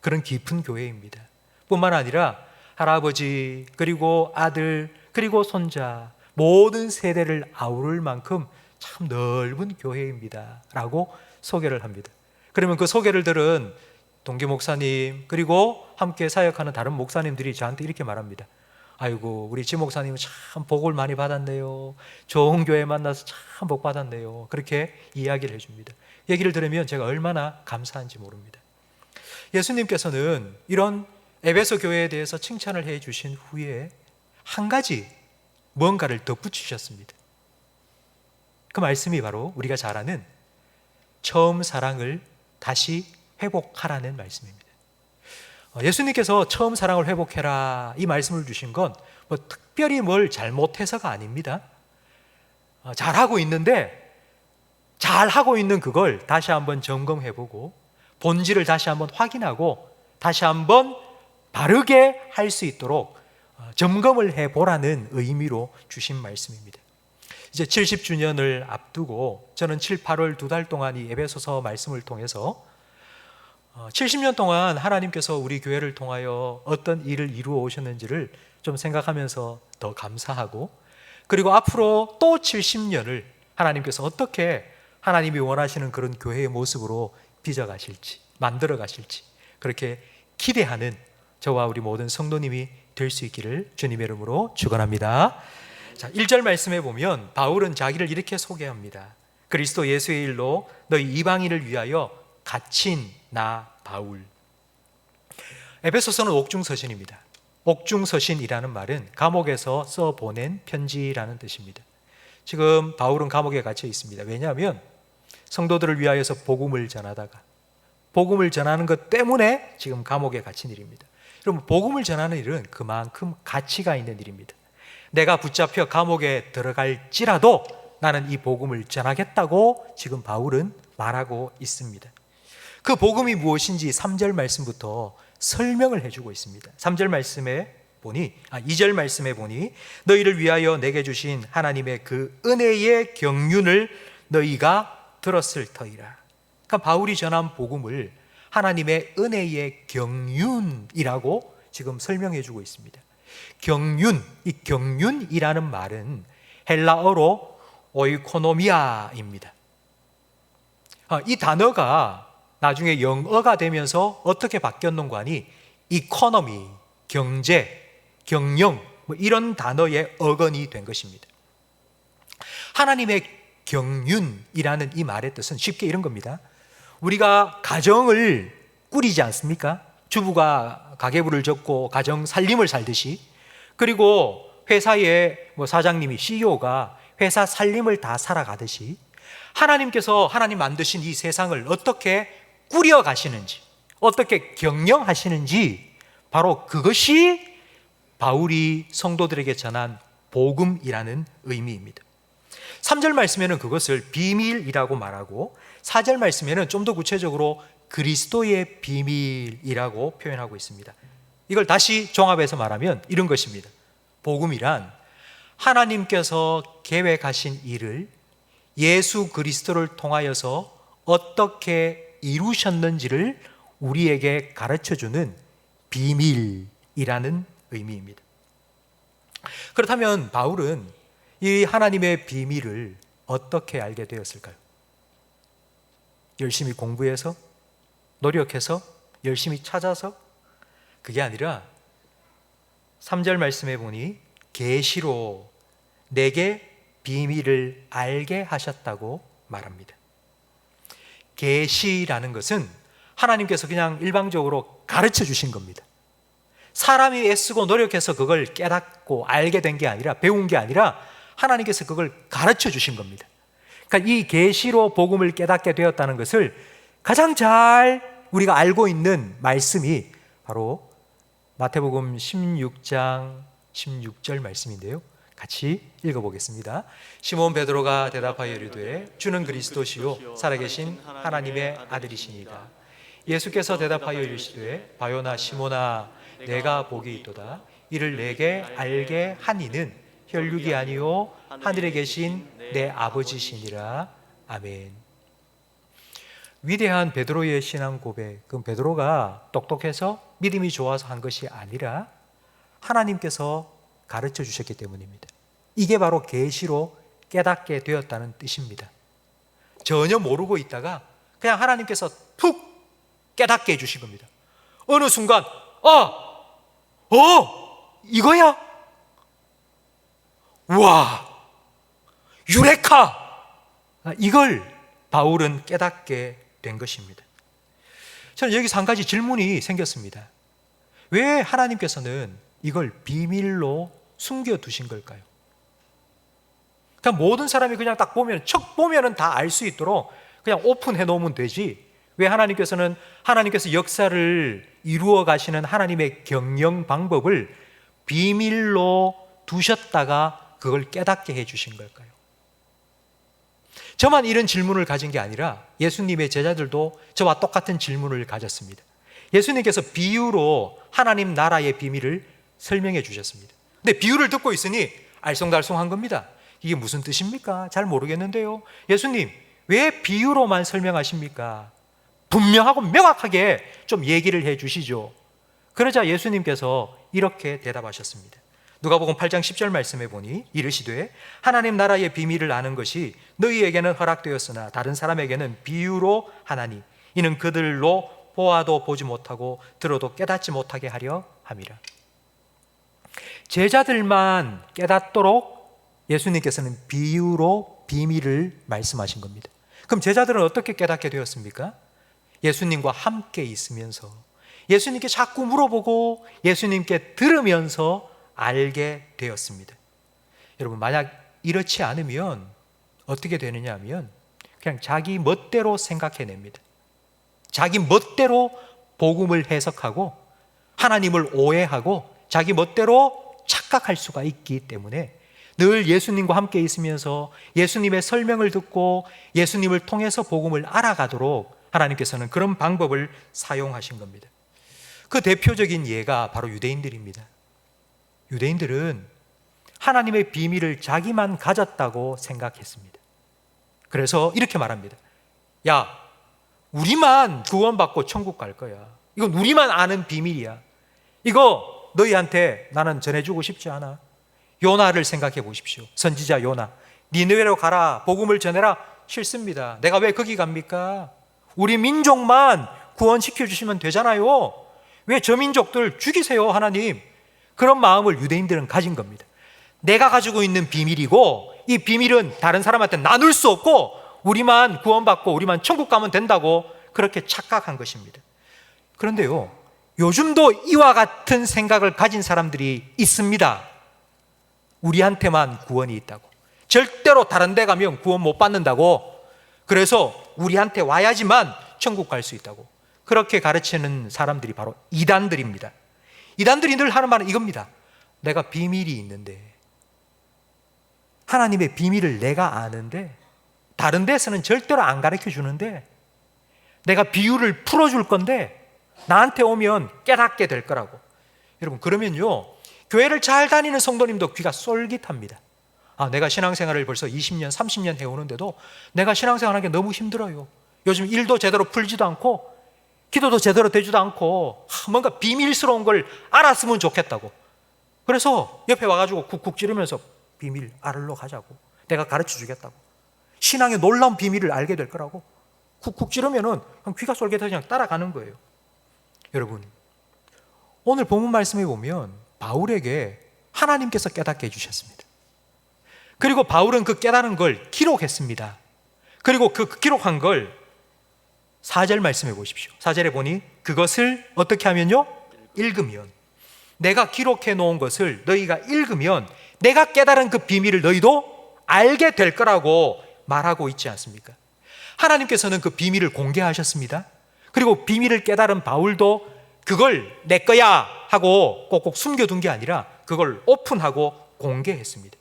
그런 깊은 교회입니다. 뿐만 아니라 할아버지 그리고 아들 그리고 손자 모든 세대를 아우를 만큼 참 넓은 교회입니다 라고 소개를 합니다. 그러면 그 소개를 들은 동기 목사님 그리고 함께 사역하는 다른 목사님들이 저한테 이렇게 말합니다. 아이고 우리 지 목사님은 참 복을 많이 받았네요. 좋은 교회 만나서 참 복 받았네요. 그렇게 이야기를 해줍니다. 얘기를 들으면 제가 얼마나 감사한지 모릅니다. 예수님께서는 이런 에베소 교회에 대해서 칭찬을 해주신 후에 한 가지 뭔가를 덧붙이셨습니다. 그 말씀이 바로 우리가 잘 아는 처음 사랑을 다시 회복하라는 말씀입니다. 예수님께서 처음 사랑을 회복해라 이 말씀을 주신 건 뭐 특별히 뭘 잘못해서가 아닙니다. 잘하고 있는데 잘하고 있는 그걸 다시 한번 점검해보고 본질을 다시 한번 확인하고 다시 한번 바르게 할 수 있도록 점검을 해보라는 의미로 주신 말씀입니다. 이제 70주년을 앞두고 저는 7, 8월 2달 동안 이 에베소서 말씀을 통해서 70년 동안 하나님께서 우리 교회를 통하여 어떤 일을 이루어 오셨는지를 좀 생각하면서 더 감사하고, 그리고 앞으로 또 70년을 하나님께서 어떻게 하나님이 원하시는 그런 교회의 모습으로 빚어가실지, 만들어 가실지 그렇게 기대하는 저와 우리 모든 성도님이 될 수 있기를 주님의 이름으로 축원합니다. 자, 1절 말씀에 보면 바울은 자기를 이렇게 소개합니다. 그리스도 예수의 일로 너희 이방인을 위하여 갇힌 나 바울. 에베소서는 옥중서신입니다. 옥중서신이라는 말은 감옥에서 써 보낸 편지라는 뜻입니다. 지금 바울은 감옥에 갇혀 있습니다. 왜냐하면 성도들을 위하여서 복음을 전하다가 복음을 전하는 것 때문에 지금 감옥에 갇힌 일입니다. 여러분, 복음을 전하는 일은 그만큼 가치가 있는 일입니다. 내가 붙잡혀 감옥에 들어갈지라도 나는 이 복음을 전하겠다고 지금 바울은 말하고 있습니다. 그 복음이 무엇인지 3절 말씀부터 설명을 해주고 있습니다. 3절 말씀에 보니, 2절 말씀에 보니 너희를 위하여 내게 주신 하나님의 그 은혜의 경륜을 너희가 들었을 터이라. 그러니까 바울이 전한 복음을 하나님의 은혜의 경륜이라고 지금 설명해 주고 있습니다. 경륜, 이 경륜이라는 말은 헬라어로 오이코노미아입니다. 이 단어가 나중에 영어가 되면서 어떻게 바뀌었는가 하니 이코노미, 경제, 경영 뭐 이런 단어의 어근이 된 것입니다. 하나님의 경륜이라는 이 말의 뜻은 쉽게 이런 겁니다. 우리가 가정을 꾸리지 않습니까? 주부가 가계부를 접고 가정 살림을 살듯이, 그리고 회사의 사장님이 CEO가 회사 살림을 다 살아가듯이 하나님께서 하나님 만드신 이 세상을 어떻게 꾸려 가시는지, 어떻게 경영하시는지, 바로 그것이 바울이 성도들에게 전한 복음이라는 의미입니다. 3절 말씀에는 그것을 비밀이라고 말하고 4절 말씀에는 좀 더 구체적으로 그리스도의 비밀이라고 표현하고 있습니다. 이걸 다시 종합해서 말하면 이런 것입니다. 복음이란 하나님께서 계획하신 일을 예수 그리스도를 통하여서 어떻게 이루셨는지를 우리에게 가르쳐주는 비밀이라는 의미입니다. 그렇다면 바울은 이 하나님의 비밀을 어떻게 알게 되었을까요? 열심히 공부해서, 노력해서, 열심히 찾아서? 그게 아니라 3절 말씀에 보니 계시로 내게 비밀을 알게 하셨다고 말합니다. 계시라는 것은 하나님께서 그냥 일방적으로 가르쳐 주신 겁니다. 사람이 애쓰고 노력해서 그걸 깨닫고 알게 된 게 아니라, 배운 게 아니라 하나님께서 그걸 가르쳐 주신 겁니다. 그러니까 이 계시로 복음을 깨닫게 되었다는 것을 가장 잘 우리가 알고 있는 말씀이 바로 마태복음 16장 16절 말씀인데요. 같이 읽어보겠습니다. 시몬 베드로가 대답하여 이르되 주는 그리스도시요 살아계신 하나님의 아들이시니이다. 예수께서 대답하여 이르시되 바요나 시몬아 내가 복이 있도다. 이를 내게 알게 한 이는 혈육이 아니요 하늘에 계신 내 아버지시니라. 아멘. 위대한 베드로의 신앙 고백, 그건 베드로가 똑똑해서 믿음이 좋아서 한 것이 아니라 하나님께서 가르쳐 주셨기 때문입니다. 이게 바로 계시로 깨닫게 되었다는 뜻입니다. 전혀 모르고 있다가 그냥 하나님께서 푹 깨닫게 해주신 겁니다. 어느 순간 이거야? 우와, 유레카! 이걸 바울은 깨닫게 된 것입니다. 저는 여기서 한 가지 질문이 생겼습니다. 왜 하나님께서는 이걸 비밀로 숨겨두신 걸까요? 그냥 모든 사람이 그냥 딱 보면, 척 보면은 다 알 수 있도록 그냥 오픈해 놓으면 되지, 왜 하나님께서는 하나님께서 역사를 이루어 가시는 하나님의 경영 방법을 비밀로 두셨다가 그걸 깨닫게 해주신 걸까요? 저만 이런 질문을 가진 게 아니라 예수님의 제자들도 저와 똑같은 질문을 가졌습니다. 예수님께서 비유로 하나님 나라의 비밀을 설명해 주셨습니다. 근데 비유를 듣고 있으니 알쏭달쏭한 겁니다. 이게 무슨 뜻입니까? 잘 모르겠는데요. 예수님, 왜 비유로만 설명하십니까? 분명하고 명확하게 좀 얘기를 해 주시죠. 그러자 예수님께서 이렇게 대답하셨습니다. 누가복음 8장 10절 말씀에 보니 이르시되 하나님 나라의 비밀을 아는 것이 너희에게는 허락되었으나 다른 사람에게는 비유로 하나니 이는 그들로 보아도 보지 못하고 들어도 깨닫지 못하게 하려 함이라. 제자들만 깨닫도록 예수님께서는 비유로 비밀을 말씀하신 겁니다. 그럼 제자들은 어떻게 깨닫게 되었습니까? 예수님과 함께 있으면서 예수님께 자꾸 물어보고 예수님께 들으면서 알게 되었습니다. 여러분, 만약 이렇지 않으면 어떻게 되느냐 하면 그냥 자기 멋대로 생각해냅니다. 자기 멋대로 복음을 해석하고 하나님을 오해하고 자기 멋대로 착각할 수가 있기 때문에 늘 예수님과 함께 있으면서 예수님의 설명을 듣고 예수님을 통해서 복음을 알아가도록 하나님께서는 그런 방법을 사용하신 겁니다. 그 대표적인 예가 바로 유대인들입니다. 유대인들은 하나님의 비밀을 자기만 가졌다고 생각했습니다. 그래서 이렇게 말합니다. 야, 우리만 구원받고 천국 갈 거야. 이건 우리만 아는 비밀이야. 이거 너희한테 나는 전해주고 싶지 않아. 요나를 생각해 보십시오. 선지자 요나. 니느웨로 가라. 복음을 전해라. 싫습니다. 내가 왜 거기 갑니까? 우리 민족만 구원시켜 주시면 되잖아요. 왜 저 민족들 죽이세요, 하나님? 그런 마음을 유대인들은 가진 겁니다. 내가 가지고 있는 비밀이고 이 비밀은 다른 사람한테 나눌 수 없고 우리만 구원받고 우리만 천국 가면 된다고 그렇게 착각한 것입니다. 그런데요, 요즘도 이와 같은 생각을 가진 사람들이 있습니다. 우리한테만 구원이 있다고, 절대로 다른 데 가면 구원 못 받는다고, 그래서 우리한테 와야지만 천국 갈 수 있다고 그렇게 가르치는 사람들이 바로 이단들입니다. 이단들이 늘 하는 말은 이겁니다. 내가 비밀이 있는데, 하나님의 비밀을 내가 아는데 다른 데서는 절대로 안 가르쳐 주는데 내가 비유를 풀어줄 건데 나한테 오면 깨닫게 될 거라고. 여러분, 그러면요, 교회를 잘 다니는 성도님도 귀가 쏠깃합니다. 아, 내가 신앙생활을 벌써 20년, 30년 해오는데도 내가 신앙생활하는 게 너무 힘들어요. 요즘 일도 제대로 풀지도 않고 기도도 제대로 되지도 않고 뭔가 비밀스러운 걸 알았으면 좋겠다고. 그래서 옆에 와가지고 쿡쿡 찌르면서 비밀 알으러 가자고. 내가 가르쳐 주겠다고. 신앙의 놀라운 비밀을 알게 될 거라고. 쿡쿡 찌르면은 그냥 귀가 쏠깃해서 그냥 따라가는 거예요. 여러분, 오늘 본문 말씀에 보면 바울에게 하나님께서 깨닫게 해주셨습니다. 그리고 바울은 그 깨달은 걸 기록했습니다. 그리고 그 기록한 걸 4절 말씀해 보십시오. 4절에 보니 그것을 어떻게 하면요? 읽으면, 내가 기록해 놓은 것을 너희가 읽으면 내가 깨달은 그 비밀을 너희도 알게 될 거라고 말하고 있지 않습니까? 하나님께서는 그 비밀을 공개하셨습니다. 그리고 비밀을 깨달은 바울도 그걸 내 거야 하고 꼭꼭 숨겨둔 게 아니라 그걸 오픈하고 공개했습니다.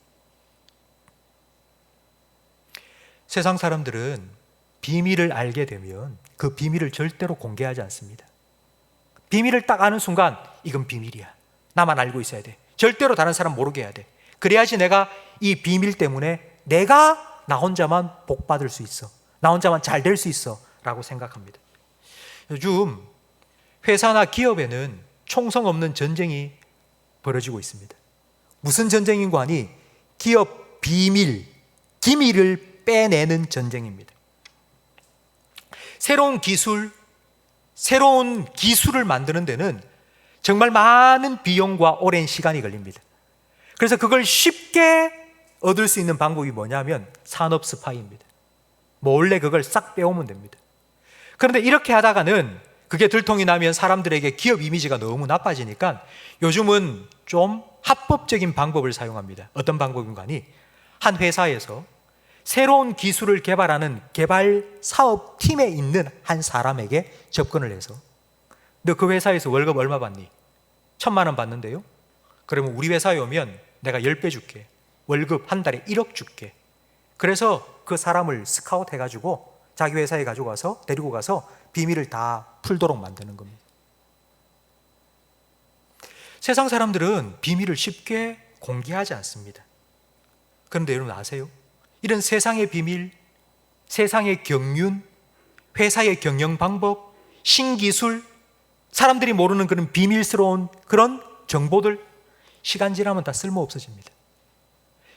세상 사람들은 비밀을 알게 되면 그 비밀을 절대로 공개하지 않습니다. 비밀을 딱 아는 순간 이건 비밀이야. 나만 알고 있어야 돼. 절대로 다른 사람 모르게 해야 돼. 그래야지 내가 이 비밀 때문에 내가 나 혼자만 복 받을 수 있어. 나 혼자만 잘 될 수 있어 라고 생각합니다. 요즘 회사나 기업에는 총성 없는 전쟁이 벌어지고 있습니다. 무슨 전쟁인고 하니 기업 비밀, 기밀을 빼내는 전쟁입니다. 새로운 기술을 만드는 데는 정말 많은 비용과 오랜 시간이 걸립니다. 그래서 그걸 쉽게 얻을 수 있는 방법이 뭐냐면 산업 스파이입니다. 몰래 그걸 싹 빼오면 됩니다. 그런데 이렇게 하다가는 그게 들통이 나면 사람들에게 기업 이미지가 너무 나빠지니까 요즘은 좀 합법적인 방법을 사용합니다. 어떤 방법인가 하니 한 회사에서 새로운 기술을 개발하는 개발 사업팀에 있는 한 사람에게 접근을 해서 너 그 회사에서 월급 얼마 받니? 1,000만 원 받는데요? 그러면 우리 회사에 오면 내가 10배 줄게. 월급 한 달에 1억 줄게. 그래서 그 사람을 스카웃 해가지고 자기 회사에 데리고 가서 비밀을 다 풀도록 만드는 겁니다. 세상 사람들은 비밀을 쉽게 공개하지 않습니다. 그런데 여러분 아세요? 이런 세상의 비밀, 세상의 경륜, 회사의 경영 방법, 신기술, 사람들이 모르는 그런 비밀스러운 그런 정보들, 시간 지나면 다 쓸모 없어집니다.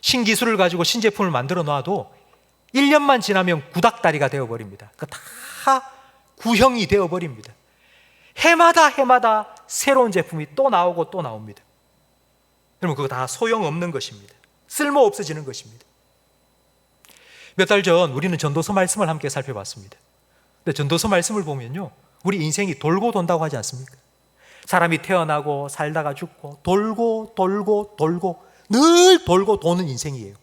신기술을 가지고 신제품을 만들어 놔도 1년만 지나면 구닥다리가 되어버립니다. 다 구형이 되어버립니다. 해마다 새로운 제품이 또 나오고 또 나옵니다. 여러분 그거 다 소용없는 것입니다. 쓸모 없어지는 것입니다. 몇 달 전 우리는 전도서 말씀을 함께 살펴봤습니다. 근데 전도서 말씀을 보면요, 우리 인생이 돌고 돈다고 하지 않습니까? 사람이 태어나고 살다가 죽고 돌고 늘 돌고 도는 인생이에요.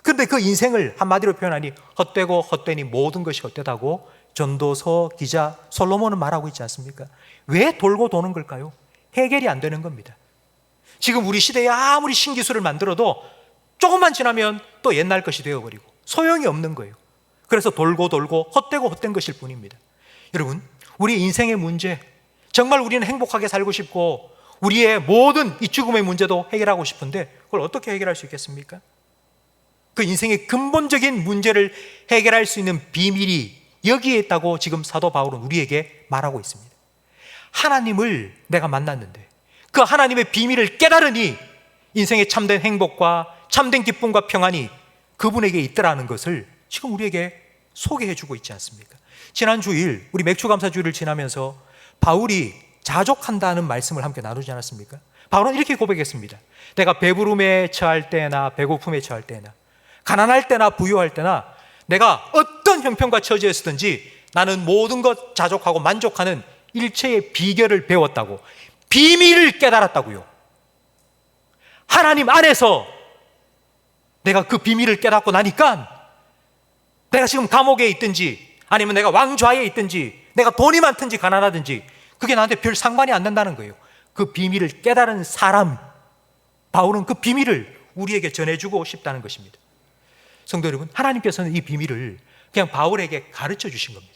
그런데 그 인생을 한마디로 표현하니 헛되고 헛되니 모든 것이 헛되다고 전도서 기자 솔로몬은 말하고 있지 않습니까? 왜 돌고 도는 걸까요? 해결이 안 되는 겁니다. 지금 우리 시대에 아무리 신기술을 만들어도 조금만 지나면 또 옛날 것이 되어버리고 소용이 없는 거예요. 그래서 돌고 헛되고 헛된 것일 뿐입니다. 여러분, 우리 인생의 문제, 정말 우리는 행복하게 살고 싶고 우리의 모든 이 죽음의 문제도 해결하고 싶은데 그걸 어떻게 해결할 수 있겠습니까? 그 인생의 근본적인 문제를 해결할 수 있는 비밀이 여기에 있다고 지금 사도 바울은 우리에게 말하고 있습니다. 하나님을 내가 만났는데 그 하나님의 비밀을 깨달으니 인생의 참된 행복과 참된 기쁨과 평안이 그분에게 있더라는 것을 지금 우리에게 소개해 주고 있지 않습니까? 지난 주일 우리 맥주감사주일을 지나면서 바울이 자족한다는 말씀을 함께 나누지 않았습니까? 바울은 이렇게 고백했습니다. 내가 배부름에 처할 때나 배고픔에 처할 때나 가난할 때나 부유할 때나 내가 어떤 형편과 처지에 있었든지 나는 모든 것 자족하고 만족하는 일체의 비결을 배웠다고, 비밀을 깨달았다고요. 하나님 안에서 내가 그 비밀을 깨닫고 나니까 내가 지금 감옥에 있든지 아니면 내가 왕좌에 있든지 내가 돈이 많든지 가난하든지 그게 나한테 별 상관이 안 된다는 거예요. 그 비밀을 깨달은 사람, 바울은 그 비밀을 우리에게 전해주고 싶다는 것입니다. 성도 여러분, 하나님께서는 이 비밀을 그냥 바울에게 가르쳐 주신 겁니다.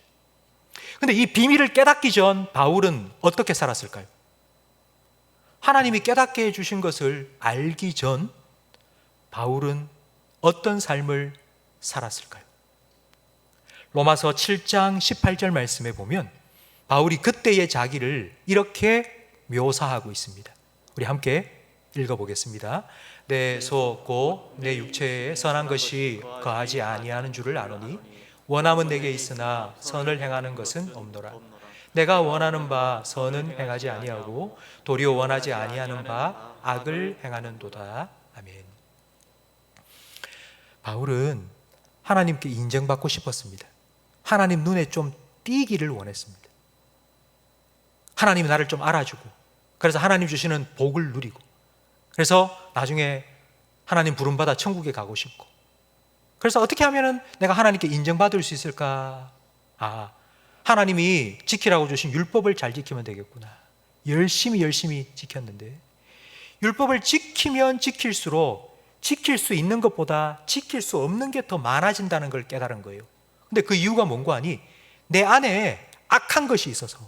그런데 이 비밀을 깨닫기 전 바울은 어떻게 살았을까요? 하나님이 깨닫게 해주신 것을 알기 전 바울은 어떤 삶을 살았을까요? 로마서 7장 18절 말씀에 보면 바울이 그때의 자기를 이렇게 묘사하고 있습니다. 우리 함께 읽어보겠습니다. 내 속 곧 내 육체에 선한 것이 거하지 아니하는 줄을 아노니 원함은 내게 있으나 선을 행하는 것은 없노라. 내가 원하는 바 선은 행하지 아니하고 도리어 원하지 아니하는 바 악을 행하는도다. 아멘. 바울은 하나님께 인정받고 싶었습니다. 하나님 눈에 좀 띄기를 원했습니다. 하나님이 나를 좀 알아주고, 그래서 하나님 주시는 복을 누리고, 그래서 나중에 하나님 부름받아 천국에 가고 싶고, 그래서 어떻게 하면 내가 하나님께 인정받을 수 있을까? 하나님이 지키라고 주신 율법을 잘 지키면 되겠구나. 열심히 지켰는데 율법을 지키면 지킬수록 지킬 수 있는 것보다 지킬 수 없는 게 더 많아진다는 걸 깨달은 거예요. 근데 그 이유가 뭔고 하니 내 안에 악한 것이 있어서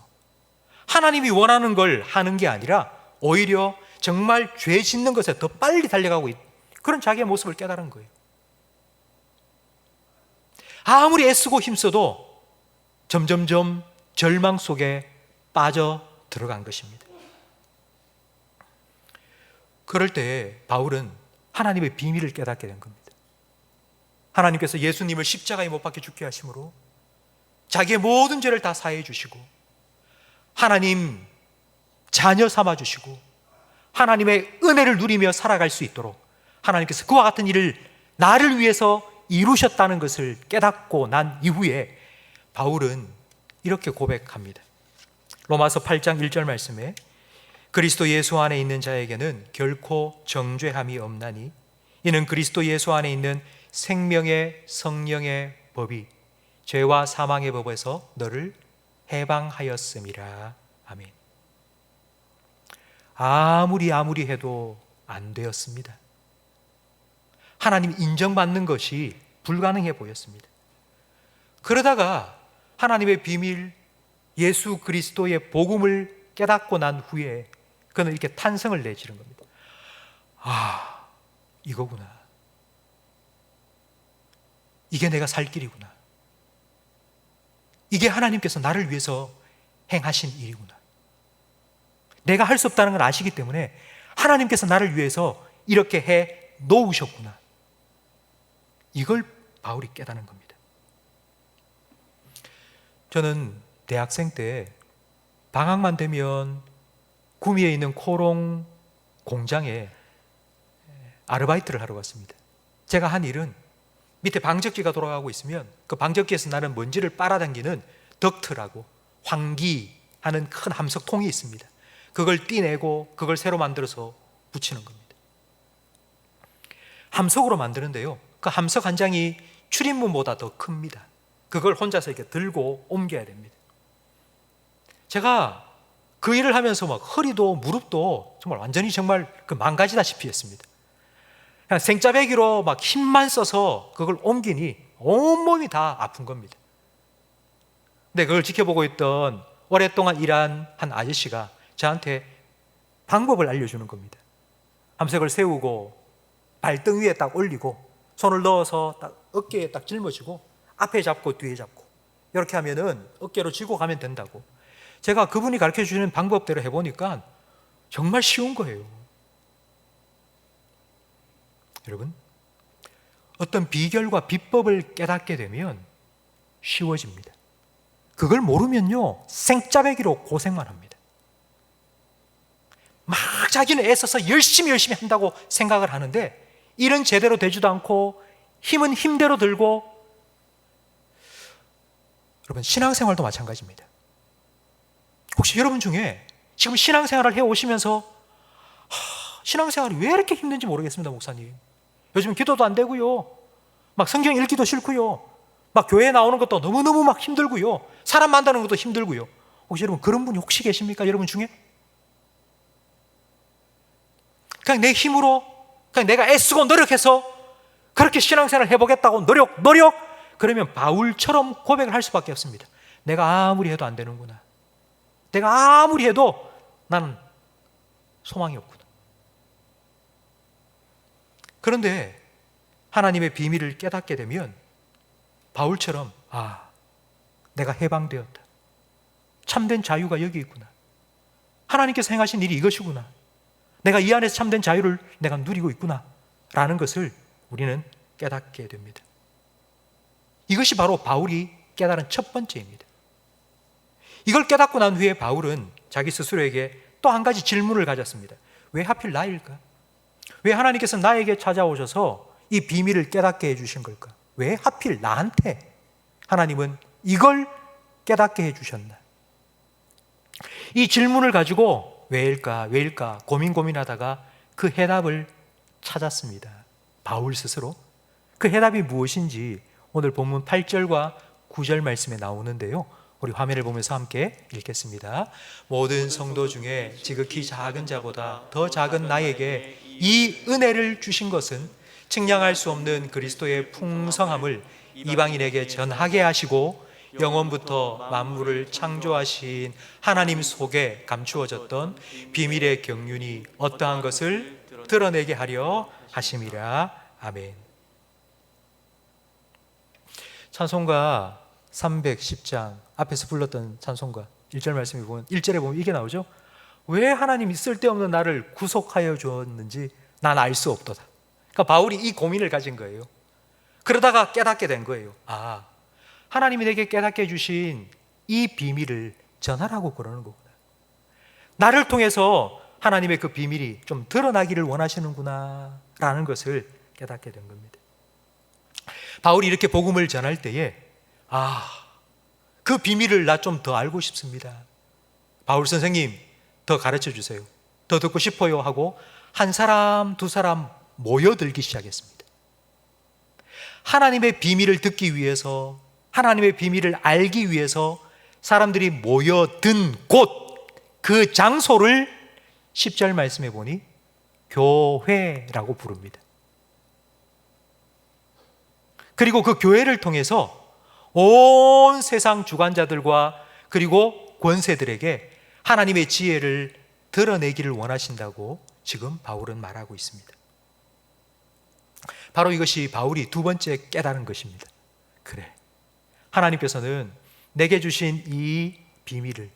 하나님이 원하는 걸 하는 게 아니라 오히려 정말 죄 짓는 것에 더 빨리 달려가고 있는 그런 자기의 모습을 깨달은 거예요. 아무리 애쓰고 힘써도 점점점 절망 속에 빠져 들어간 것입니다. 그럴 때 바울은 하나님의 비밀을 깨닫게 된 겁니다. 하나님께서 예수님을 십자가에 못 박혀 죽게 하심으로 자기의 모든 죄를 다 사해 주시고 하나님 자녀 삼아 주시고 하나님의 은혜를 누리며 살아갈 수 있도록 하나님께서 그와 같은 일을 나를 위해서 이루셨다는 것을 깨닫고 난 이후에 바울은 이렇게 고백합니다. 로마서 8장 1절 말씀에 그리스도 예수 안에 있는 자에게는 결코 정죄함이 없나니 이는 그리스도 예수 안에 있는 생명의 성령의 법이 죄와 사망의 법에서 너를 해방하였음이라. 아멘. 아무리 해도 안 되었습니다. 하나님 인정받는 것이 불가능해 보였습니다. 그러다가 하나님의 비밀 예수 그리스도의 복음을 깨닫고 난 후에 그는 이렇게 탄성을 내지른 겁니다. 아, 이거구나. 이게 내가 살 길이구나. 이게 하나님께서 나를 위해서 행하신 일이구나. 내가 할 수 없다는 걸 아시기 때문에 하나님께서 나를 위해서 이렇게 해 놓으셨구나. 이걸 바울이 깨닫는 겁니다. 저는 대학생 때 방학만 되면 구미에 있는 코롱 공장에 아르바이트를 하러 갔습니다. 제가 한 일은 밑에 방적기가 돌아가고 있으면 그 방적기에서 나는 먼지를 빨아당기는 덕트라고 환기하는 큰 함석통이 있습니다. 그걸 떼내고 그걸 새로 만들어서 붙이는 겁니다. 함석으로 만드는데요, 그 함석 한 장이 출입문보다 더 큽니다. 그걸 혼자서 이렇게 들고 옮겨야 됩니다. 제가 그 일을 하면서 막 허리도 무릎도 정말 완전히 정말 그 망가지다시피 했습니다. 그냥 생짜배기로 막 힘만 써서 그걸 옮기니 온몸이 다 아픈 겁니다. 근데 그걸 지켜보고 있던 오랫동안 일한 한 아저씨가 저한테 방법을 알려주는 겁니다. 함석을 세우고 발등 위에 딱 올리고 손을 넣어서 딱 어깨에 딱 짊어지고 앞에 잡고 뒤에 잡고 이렇게 하면은 어깨로 쥐고 가면 된다고. 제가 그분이 가르쳐 주시는 방법대로 해보니까 정말 쉬운 거예요. 여러분, 어떤 비결과 비법을 깨닫게 되면 쉬워집니다. 그걸 모르면요, 생짜배기로 고생만 합니다. 막 자기는 애써서 열심히 한다고 생각을 하는데 일은 제대로 되지도 않고 힘은 힘대로 들고. 여러분, 신앙생활도 마찬가지입니다. 혹시 여러분 중에 지금 신앙생활을 해오시면서 신앙생활이 왜 이렇게 힘든지 모르겠습니다, 목사님. 요즘 기도도 안 되고요, 막 성경 읽기도 싫고요, 막 교회 나오는 것도 너무너무 막 힘들고요, 사람 만나는 것도 힘들고요. 혹시 여러분 그런 분이 혹시 계십니까? 여러분 중에? 그냥 내 힘으로, 그냥 내가 애쓰고 노력해서 그렇게 신앙생활을 해보겠다고 노력 그러면 바울처럼 고백을 할 수밖에 없습니다. 내가 아무리 해도 안 되는구나. 내가 아무리 해도 나는 소망이 없구나. 그런데 하나님의 비밀을 깨닫게 되면 바울처럼 내가 해방되었다. 참된 자유가 여기 있구나. 하나님께서 행하신 일이 이것이구나. 내가 이 안에서 참된 자유를 내가 누리고 있구나 라는 것을 우리는 깨닫게 됩니다. 이것이 바로 바울이 깨달은 첫 번째입니다. 이걸 깨닫고 난 후에 바울은 자기 스스로에게 또 한 가지 질문을 가졌습니다. 왜 하필 나일까? 왜 하나님께서 나에게 찾아오셔서 이 비밀을 깨닫게 해주신 걸까? 왜 하필 나한테 하나님은 이걸 깨닫게 해주셨나? 이 질문을 가지고 왜일까 고민하다가 그 해답을 찾았습니다. 바울 스스로. 그 해답이 무엇인지 오늘 본문 8절과 9절 말씀에 나오는데요, 우리 화면을 보면서 함께 읽겠습니다. 모든 성도 중에 지극히 작은 자보다 더 작은 나에게 이 은혜를 주신 것은 측량할 수 없는 그리스도의 풍성함을 이방인에게 전하게 하시고 영원부터 만물을 창조하신 하나님 속에 감추어졌던 비밀의 경륜이 어떠한 것을 드러내게 하려 하심이라. 아멘. 찬송가 310장 앞에서 불렀던 찬송가 1절 말씀에 보면 1절에 보면 이게 나오죠. 왜 하나님이 쓸데없는 나를 구속하여 주었는지 난 알 수 없도다. 그러니까 바울이 이 고민을 가진 거예요. 그러다가 깨닫게 된 거예요. 하나님이 내게 깨닫게 해주신 이 비밀을 전하라고 그러는 거구나. 나를 통해서 하나님의 그 비밀이 좀 드러나기를 원하시는구나 라는 것을 깨닫게 된 겁니다. 바울이 이렇게 복음을 전할 때에 그 비밀을 나 좀 더 알고 싶습니다. 바울 선생님 더 가르쳐 주세요. 더 듣고 싶어요 하고 한 사람 두 사람 모여들기 시작했습니다. 하나님의 비밀을 듣기 위해서, 하나님의 비밀을 알기 위해서 사람들이 모여든 곳, 그 장소를 10절 말씀해 보니 교회라고 부릅니다. 그리고 그 교회를 통해서 온 세상 주관자들과 그리고 권세들에게 하나님의 지혜를 드러내기를 원하신다고 지금 바울은 말하고 있습니다. 바로 이것이 바울이 두 번째 깨달은 것입니다. 그래, 하나님께서는 내게 주신 이 비밀을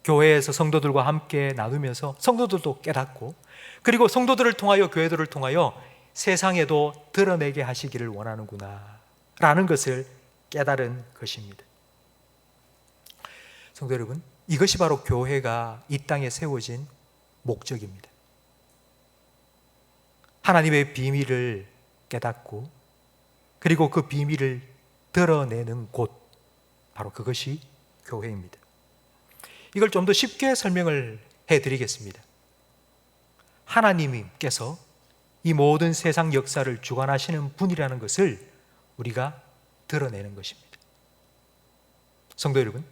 교회에서 성도들과 함께 나누면서 성도들도 깨닫고, 그리고 성도들을 통하여, 교회들을 통하여 세상에도 드러내게 하시기를 원하는구나 라는 것을 깨달은 것입니다. 성도 여러분, 이것이 바로 교회가 이 땅에 세워진 목적입니다. 하나님의 비밀을 깨닫고 그리고 그 비밀을 드러내는 곳, 바로 그것이 교회입니다. 이걸 좀 더 쉽게 설명을 해드리겠습니다. 하나님께서 이 모든 세상 역사를 주관하시는 분이라는 것을 우리가 드러내는 것입니다. 성도 여러분,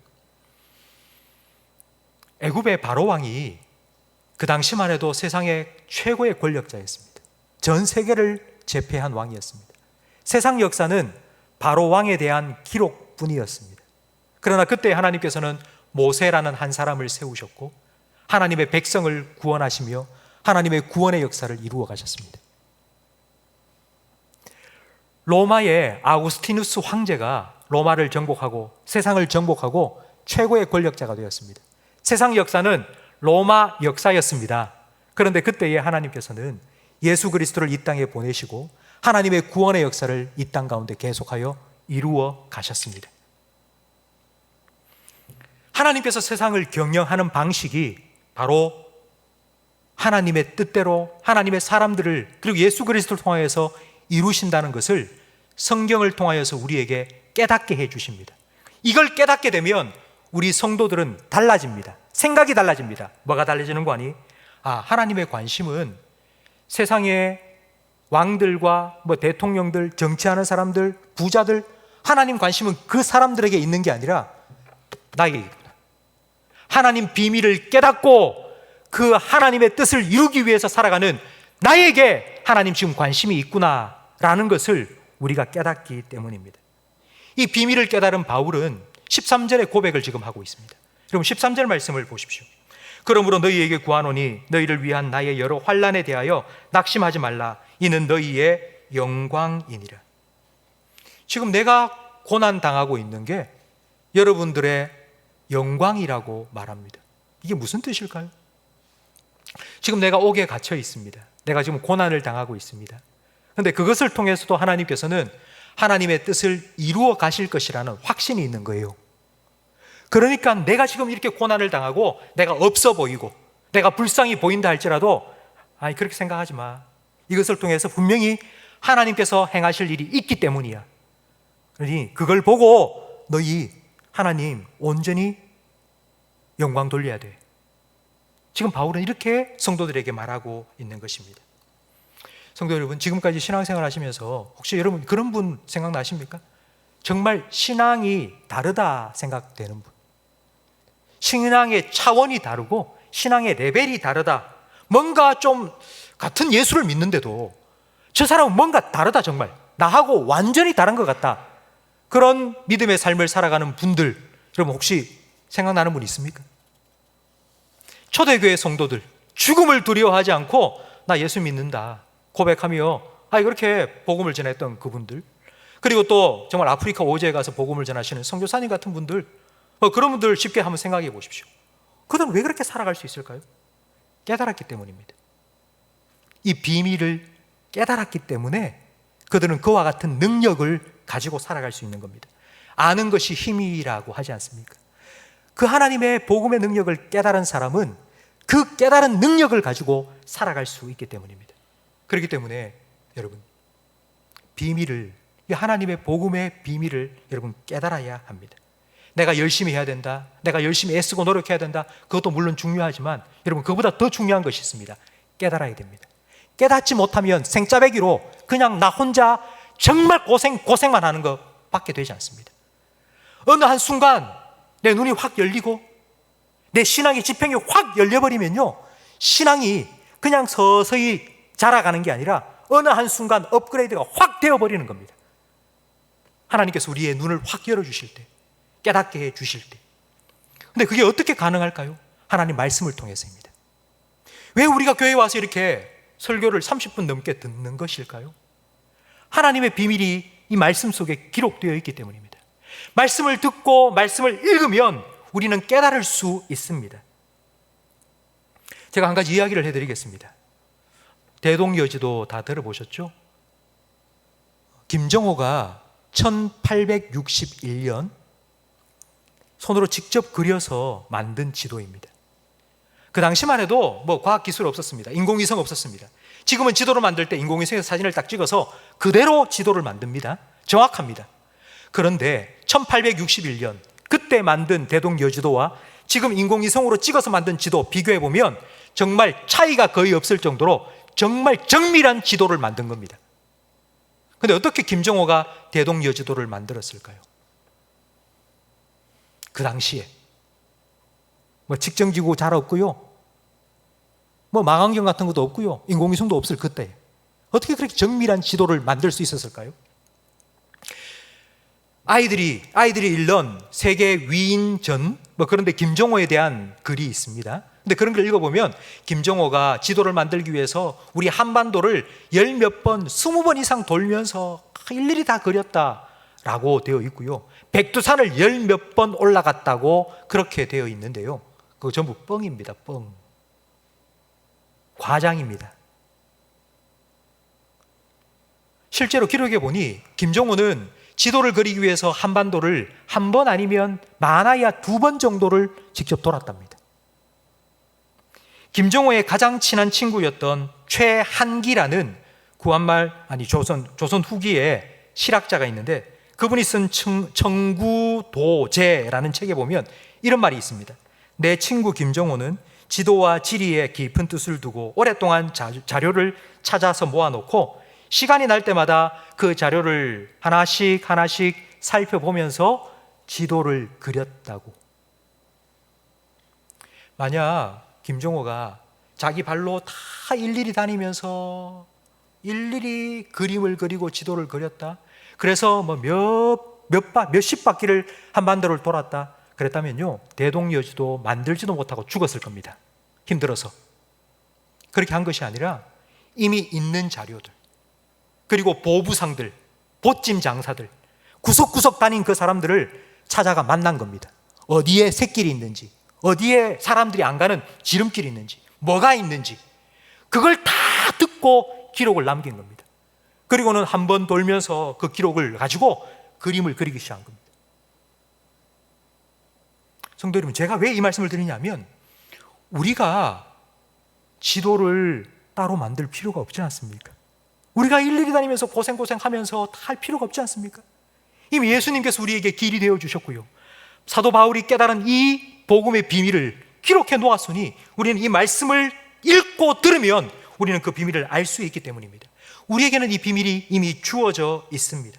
애굽의 바로 왕이 그 당시만 해도 세상의 최고의 권력자였습니다. 전 세계를 제패한 왕이었습니다. 세상 역사는 바로 왕에 대한 기록뿐이었습니다. 그러나 그때 하나님께서는 모세라는 한 사람을 세우셨고 하나님의 백성을 구원하시며 하나님의 구원의 역사를 이루어 가셨습니다. 로마의 아우구스티누스 황제가 로마를 정복하고 세상을 정복하고 최고의 권력자가 되었습니다. 세상 역사는 로마 역사였습니다. 그런데 그때에 하나님께서는 예수 그리스도를 이 땅에 보내시고 하나님의 구원의 역사를 이 땅 가운데 계속하여 이루어 가셨습니다. 하나님께서 세상을 경영하는 방식이 바로 하나님의 뜻대로 하나님의 사람들을 그리고 예수 그리스도를 통하여서 이루신다는 것을 성경을 통하여서 우리에게 깨닫게 해 주십니다. 이걸 깨닫게 되면 우리 성도들은 달라집니다. 생각이 달라집니다. 뭐가 달라지는 거 아니? 하나님의 관심은 세상의 왕들과 대통령들, 정치하는 사람들, 부자들, 하나님 관심은 그 사람들에게 있는 게 아니라 나에게 있구나. 하나님 비밀을 깨닫고 그 하나님의 뜻을 이루기 위해서 살아가는 나에게 하나님 지금 관심이 있구나라는 것을 우리가 깨닫기 때문입니다. 이 비밀을 깨달은 바울은 13절의 고백을 지금 하고 있습니다. 여러분 13절 말씀을 보십시오. 그러므로 너희에게 구하노니 너희를 위한 나의 여러 환난에 대하여 낙심하지 말라. 이는 너희의 영광이니라. 지금 내가 고난 당하고 있는 게 여러분들의 영광이라고 말합니다. 이게 무슨 뜻일까요? 지금 내가 옥에 갇혀 있습니다. 내가 지금 고난을 당하고 있습니다. 그런데 그것을 통해서도 하나님께서는 하나님의 뜻을 이루어 가실 것이라는 확신이 있는 거예요. 그러니까 내가 지금 이렇게 고난을 당하고 내가 없어 보이고 내가 불쌍히 보인다 할지라도 그렇게 생각하지 마. 이것을 통해서 분명히 하나님께서 행하실 일이 있기 때문이야. 그러니 그걸 보고 너희 하나님 온전히 영광 돌려야 돼. 지금 바울은 이렇게 성도들에게 말하고 있는 것입니다. 성도 여러분, 지금까지 신앙생활 하시면서 혹시 여러분 그런 분 생각나십니까? 정말 신앙이 다르다 생각되는 분, 신앙의 차원이 다르고 신앙의 레벨이 다르다, 뭔가 좀 같은 예수를 믿는데도 저 사람은 뭔가 다르다, 정말 나하고 완전히 다른 것 같다, 그런 믿음의 삶을 살아가는 분들 여러분 혹시 생각나는 분 있습니까? 초대교회 성도들 죽음을 두려워하지 않고 나 예수 믿는다 고백하며 그렇게 복음을 전했던 그분들, 그리고 또 정말 아프리카 오지에 가서 복음을 전하시는 선교사님 같은 분들, 그런 분들 쉽게 한번 생각해 보십시오. 그들은 왜 그렇게 살아갈 수 있을까요? 깨달았기 때문입니다. 이 비밀을 깨달았기 때문에 그들은 그와 같은 능력을 가지고 살아갈 수 있는 겁니다. 아는 것이 힘이라고 하지 않습니까? 그 하나님의 복음의 능력을 깨달은 사람은 그 깨달은 능력을 가지고 살아갈 수 있기 때문입니다. 그렇기 때문에 여러분 비밀을, 이 하나님의 복음의 비밀을 여러분 깨달아야 합니다. 내가 열심히 해야 된다, 내가 열심히 애쓰고 노력해야 된다, 그것도 물론 중요하지만 여러분 그보다 더 중요한 것이 있습니다. 깨달아야 됩니다. 깨닫지 못하면 생짜배기로 그냥 나 혼자 정말 고생만 하는 것밖에 되지 않습니다. 어느 한순간 내 눈이 확 열리고 내 신앙의 지평이 확 열려버리면요, 신앙이 그냥 서서히 자라가는 게 아니라 어느 한순간 업그레이드가 확 되어버리는 겁니다. 하나님께서 우리의 눈을 확 열어주실 때, 깨닫게 해주실 때. 근데 그게 어떻게 가능할까요? 하나님 말씀을 통해서입니다. 왜 우리가 교회에 와서 이렇게 설교를 30분 넘게 듣는 것일까요? 하나님의 비밀이 이 말씀 속에 기록되어 있기 때문입니다. 말씀을 듣고 말씀을 읽으면 우리는 깨달을 수 있습니다. 제가 한 가지 이야기를 해드리겠습니다. 대동여지도 다 들어보셨죠? 김정호가 1861년 손으로 직접 그려서 만든 지도입니다. 그 당시만 해도 과학기술 없었습니다. 인공위성 없었습니다. 지금은 지도를 만들 때 인공위성에서 사진을 딱 찍어서 그대로 지도를 만듭니다. 정확합니다. 그런데 1861년 그때 만든 대동여지도와 지금 인공위성으로 찍어서 만든 지도 비교해보면 정말 차이가 거의 없을 정도로 정말 정밀한 지도를 만든 겁니다. 근데 어떻게 김정호가 대동여지도를 만들었을까요? 그 당시에 측정기구 잘 없고요, 망원경 같은 것도 없고요, 인공위성도 없을 그때 어떻게 그렇게 정밀한 지도를 만들 수 있었을까요? 아이들이 읽는 세계 위인전 그런데 김정호에 대한 글이 있습니다. 근데 그런 걸 읽어보면 김정호가 지도를 만들기 위해서 우리 한반도를 10몇 번, 20번 이상 돌면서 일일이 다 그렸다라고 되어 있고요, 백두산을 10몇 번 올라갔다고 그렇게 되어 있는데요, 그거 전부 뻥입니다. 뻥. 과장입니다. 실제로 기록해 보니 김정호는 지도를 그리기 위해서 한반도를 한 번 아니면 많아야 2번 정도를 직접 돌았답니다. 김정호의 가장 친한 친구였던 최한기라는 조선 후기의 실학자가 있는데 그분이 쓴 청구도제라는 책에 보면 이런 말이 있습니다. 내 친구 김정호는 지도와 지리에 깊은 뜻을 두고 오랫동안 자료를 찾아서 모아놓고 시간이 날 때마다 그 자료를 하나씩 살펴보면서 지도를 그렸다고. 만약 김정호가 자기 발로 다 일일이 다니면서 일일이 그림을 그리고 지도를 그렸다, 그래서 몇십 바퀴를 한반도를 돌았다 그랬다면요, 대동여지도 만들지도 못하고 죽었을 겁니다. 힘들어서. 그렇게 한 것이 아니라 이미 있는 자료들, 그리고 보부상들, 보찜 장사들, 구석구석 다닌 그 사람들을 찾아가 만난 겁니다. 어디에 샛길이 있는지, 어디에 사람들이 안 가는 지름길이 있는지, 뭐가 있는지, 그걸 다 듣고 기록을 남긴 겁니다. 그리고는 한 번 돌면서 그 기록을 가지고 그림을 그리기 시작한 겁니다. 성도 여러분, 제가 왜 이 말씀을 드리냐면 우리가 지도를 따로 만들 필요가 없지 않습니까? 우리가 일일이 다니면서 고생하면서 다 할 필요가 없지 않습니까? 이미 예수님께서 우리에게 길이 되어 주셨고요, 사도 바울이 깨달은 이 복음의 비밀을 기록해 놓았으니 우리는 이 말씀을 읽고 들으면 우리는 그 비밀을 알 수 있기 때문입니다. 우리에게는 이 비밀이 이미 주어져 있습니다.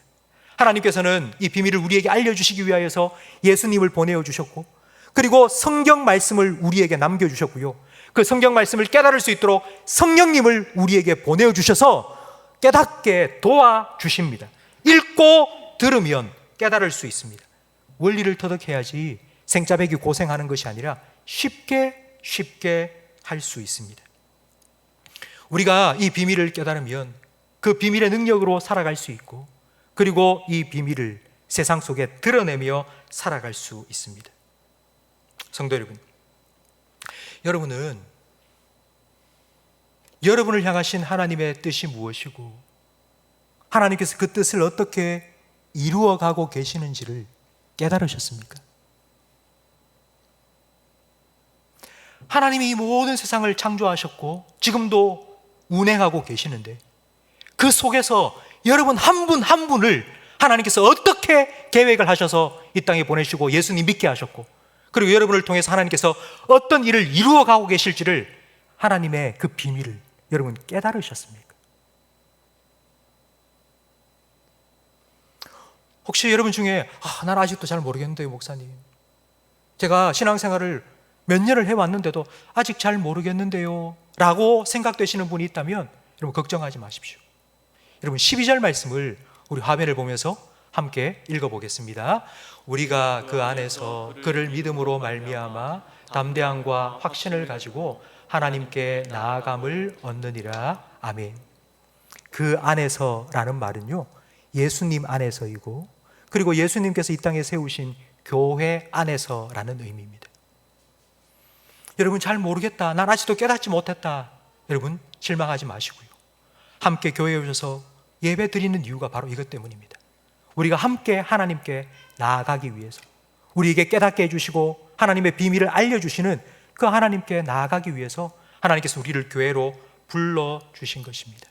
하나님께서는 이 비밀을 우리에게 알려주시기 위하여서 예수님을 보내어 주셨고, 그리고 성경 말씀을 우리에게 남겨주셨고요, 그 성경 말씀을 깨달을 수 있도록 성령님을 우리에게 보내어 주셔서 깨닫게 도와주십니다. 읽고 들으면 깨달을 수 있습니다. 원리를 터득해야지 생짜배기 고생하는 것이 아니라 쉽게 할 수 있습니다. 우리가 이 비밀을 깨달으면 그 비밀의 능력으로 살아갈 수 있고, 그리고 이 비밀을 세상 속에 드러내며 살아갈 수 있습니다. 성도 여러분, 여러분은 여러분을 향하신 하나님의 뜻이 무엇이고 하나님께서 그 뜻을 어떻게 이루어가고 계시는지를 깨달으셨습니까? 하나님이 이 모든 세상을 창조하셨고 지금도 운행하고 계시는데 그 속에서 여러분 한 분 한 분을 하나님께서 어떻게 계획을 하셔서 이 땅에 보내시고 예수님 믿게 하셨고, 그리고 여러분을 통해서 하나님께서 어떤 일을 이루어가고 계실지를, 하나님의 그 비밀을 여러분 깨달으셨습니까? 혹시 여러분 중에 난 아직도 잘 모르겠는데요, 목사님. 제가 신앙생활을 몇 년을 해왔는데도 아직 잘 모르겠는데요 라고 생각되시는 분이 있다면 여러분 걱정하지 마십시오. 여러분 12절 말씀을 우리 화면을 보면서 함께 읽어보겠습니다. 우리가 그 안에서 그를 믿음으로 말미암아 담대함과 확신을 가지고 하나님께 나아감을 얻느니라. 아멘. 그 안에서라는 말은요, 예수님 안에서이고, 그리고 예수님께서 이 땅에 세우신 교회 안에서라는 의미입니다. 여러분 잘 모르겠다, 난 아직도 깨닫지 못했다, 여러분 실망하지 마시고요. 함께 교회에 오셔서 예배 드리는 이유가 바로 이것 때문입니다. 우리가 함께 하나님께 나아가기 위해서, 우리에게 깨닫게 해주시고 하나님의 비밀을 알려주시는 그 하나님께 나아가기 위해서 하나님께서 우리를 교회로 불러주신 것입니다.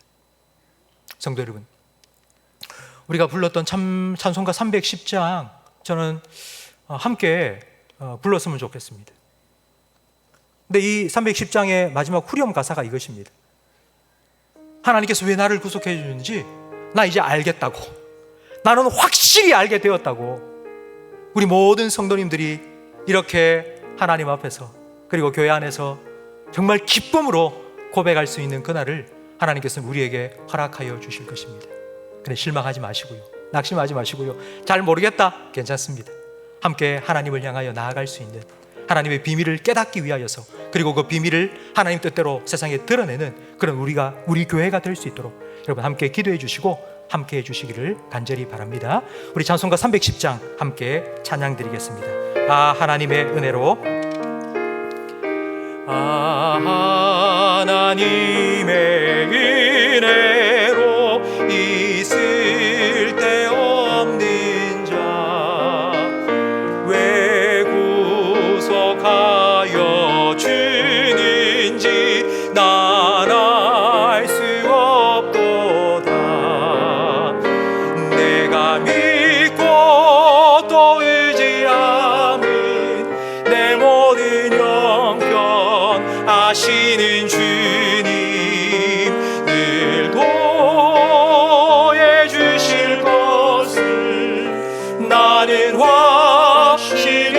성도 여러분, 우리가 불렀던 찬송가 310장 저는 함께 불렀으면 좋겠습니다. 근데 이 310장의 마지막 후렴 가사가 이것입니다. 하나님께서 왜 나를 구속해 주는지 나 이제 알겠다고, 나는 확실히 알게 되었다고. 우리 모든 성도님들이 이렇게 하나님 앞에서 그리고 교회 안에서 정말 기쁨으로 고백할 수 있는 그날을 하나님께서는 우리에게 허락하여 주실 것입니다. 그래, 실망하지 마시고요, 낙심하지 마시고요, 잘 모르겠다, 괜찮습니다. 함께 하나님을 향하여 나아갈 수 있는 하나님의 비밀을 깨닫기 위하여서, 그리고 그 비밀을 하나님 뜻대로 세상에 드러내는 그런 우리 교회가 될 수 있도록 여러분 함께 기도해 주시고 함께 해 주시기를 간절히 바랍니다. 우리 찬송가 310장 함께 찬양 드리겠습니다. 하나님의 은혜로, 하나님의 은혜로 있을 데 없는 자 왜 구속하여 주는지 난 알 수 없도다. 내가 믿고 또 의지함은 내 모든 형편 아시는 주님 늘 도해 주실 것을 나는 확실히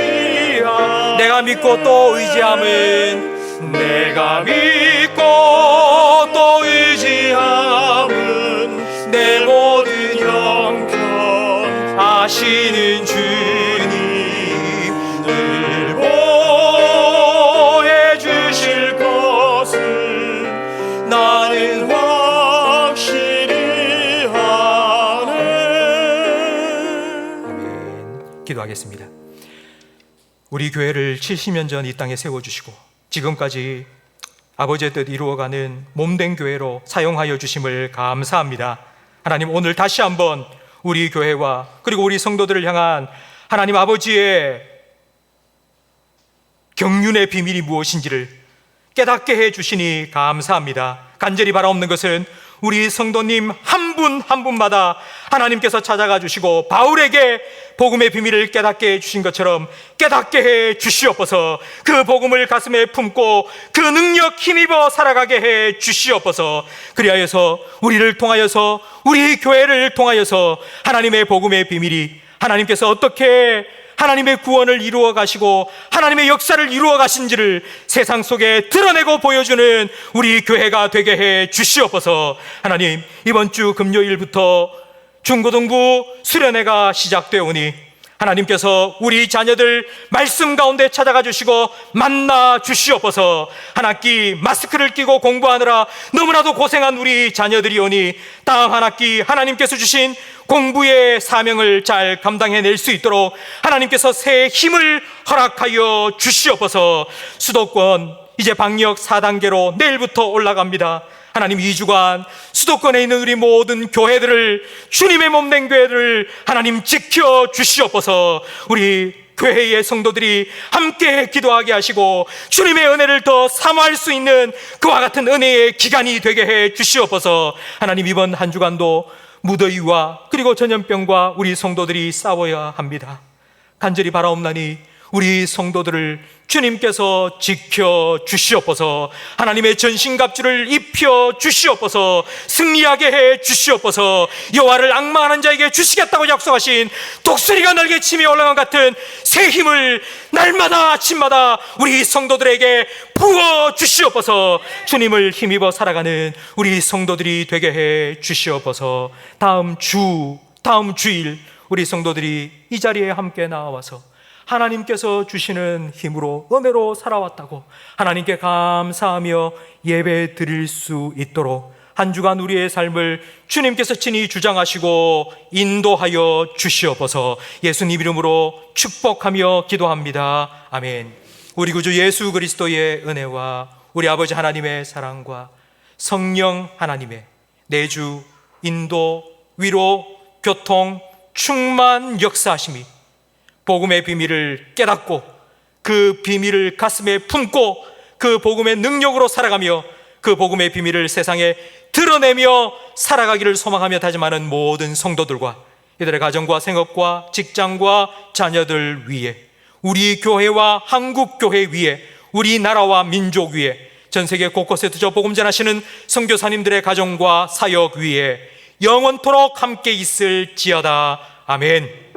알. 내가 믿고 또 의지함은, 내가 믿고 또 의지함은 내 모든 형편 아시는 주님 늘 보해 주실 것을 나는 확실히 아네. 아멘. 기도하겠습니다. 우리 교회를 70년 전 이 땅에 세워주시고 지금까지 아버지의 뜻 이루어가는 몸된 교회로 사용하여 주심을 감사합니다. 하나님, 오늘 다시 한번 우리 교회와 그리고 우리 성도들을 향한 하나님 아버지의 경륜의 비밀이 무엇인지를 깨닫게 해 주시니 감사합니다. 간절히 바라옵는 것은 우리 성도님 한 분 한 분마다 하나님께서 찾아가 주시고 바울에게 복음의 비밀을 깨닫게 해 주신 것처럼 깨닫게 해 주시옵소서. 그 복음을 가슴에 품고 그 능력 힘입어 살아가게 해 주시옵소서. 그리하여서 우리를 통하여서, 우리 교회를 통하여서 하나님의 복음의 비밀이, 하나님께서 어떻게 하나님의 구원을 이루어 가시고 하나님의 역사를 이루어 가신지를 세상 속에 드러내고 보여주는 우리 교회가 되게 해 주시옵소서. 하나님, 이번 주 금요일부터 중고등부 수련회가 시작되오니 하나님께서 우리 자녀들 말씀 가운데 찾아가 주시고 만나 주시옵소서. 한 학기 마스크를 끼고 공부하느라 너무나도 고생한 우리 자녀들이 오니 다음 한 학기 하나님께서 주신 공부의 사명을 잘 감당해낼 수 있도록 하나님께서 새 힘을 허락하여 주시옵소서. 수도권 이제 방역 4단계로 내일부터 올라갑니다. 하나님, 2주간 수도권에 있는 우리 모든 교회들을, 주님의 몸된 교회를 하나님 지켜 주시옵소서. 우리 교회의 성도들이 함께 기도하게 하시고 주님의 은혜를 더 사모할 수 있는 그와 같은 은혜의 기간이 되게 해 주시옵소서. 하나님, 이번 한 주간도 무더위와 그리고 전염병과 우리 성도들이 싸워야 합니다. 간절히 바라옵나니 우리 성도들을 주님께서 지켜 주시옵소서. 하나님의 전신갑주를 입혀 주시옵소서. 승리하게 해 주시옵소서. 여호와를 앙망하는 자에게 주시겠다고 약속하신 독수리가 날개 치며 올라간 같은 새 힘을 날마다 아침마다 우리 성도들에게 부어 주시옵소서. 주님을 힘입어 살아가는 우리 성도들이 되게 해 주시옵소서. 다음 주일 우리 성도들이 이 자리에 함께 나와서 하나님께서 주시는 힘으로 은혜로 살아왔다고 하나님께 감사하며 예배 드릴 수 있도록 한 주간 우리의 삶을 주님께서 친히 주장하시고 인도하여 주시옵소서. 예수님 이름으로 축복하며 기도합니다. 아멘. 우리 구주 예수 그리스도의 은혜와 우리 아버지 하나님의 사랑과 성령 하나님의 내주, 인도, 위로, 교통, 충만 역사하심이 복음의 비밀을 깨닫고 그 비밀을 가슴에 품고 그 복음의 능력으로 살아가며 그 복음의 비밀을 세상에 드러내며 살아가기를 소망하며 다짐하는 모든 성도들과 이들의 가정과 생업과 직장과 자녀들 위에, 우리 교회와 한국 교회 위에, 우리나라와 민족 위에, 전 세계 곳곳에 두저 복음 전하시는 선교사님들의 가정과 사역 위에 영원토록 함께 있을지어다. 아멘.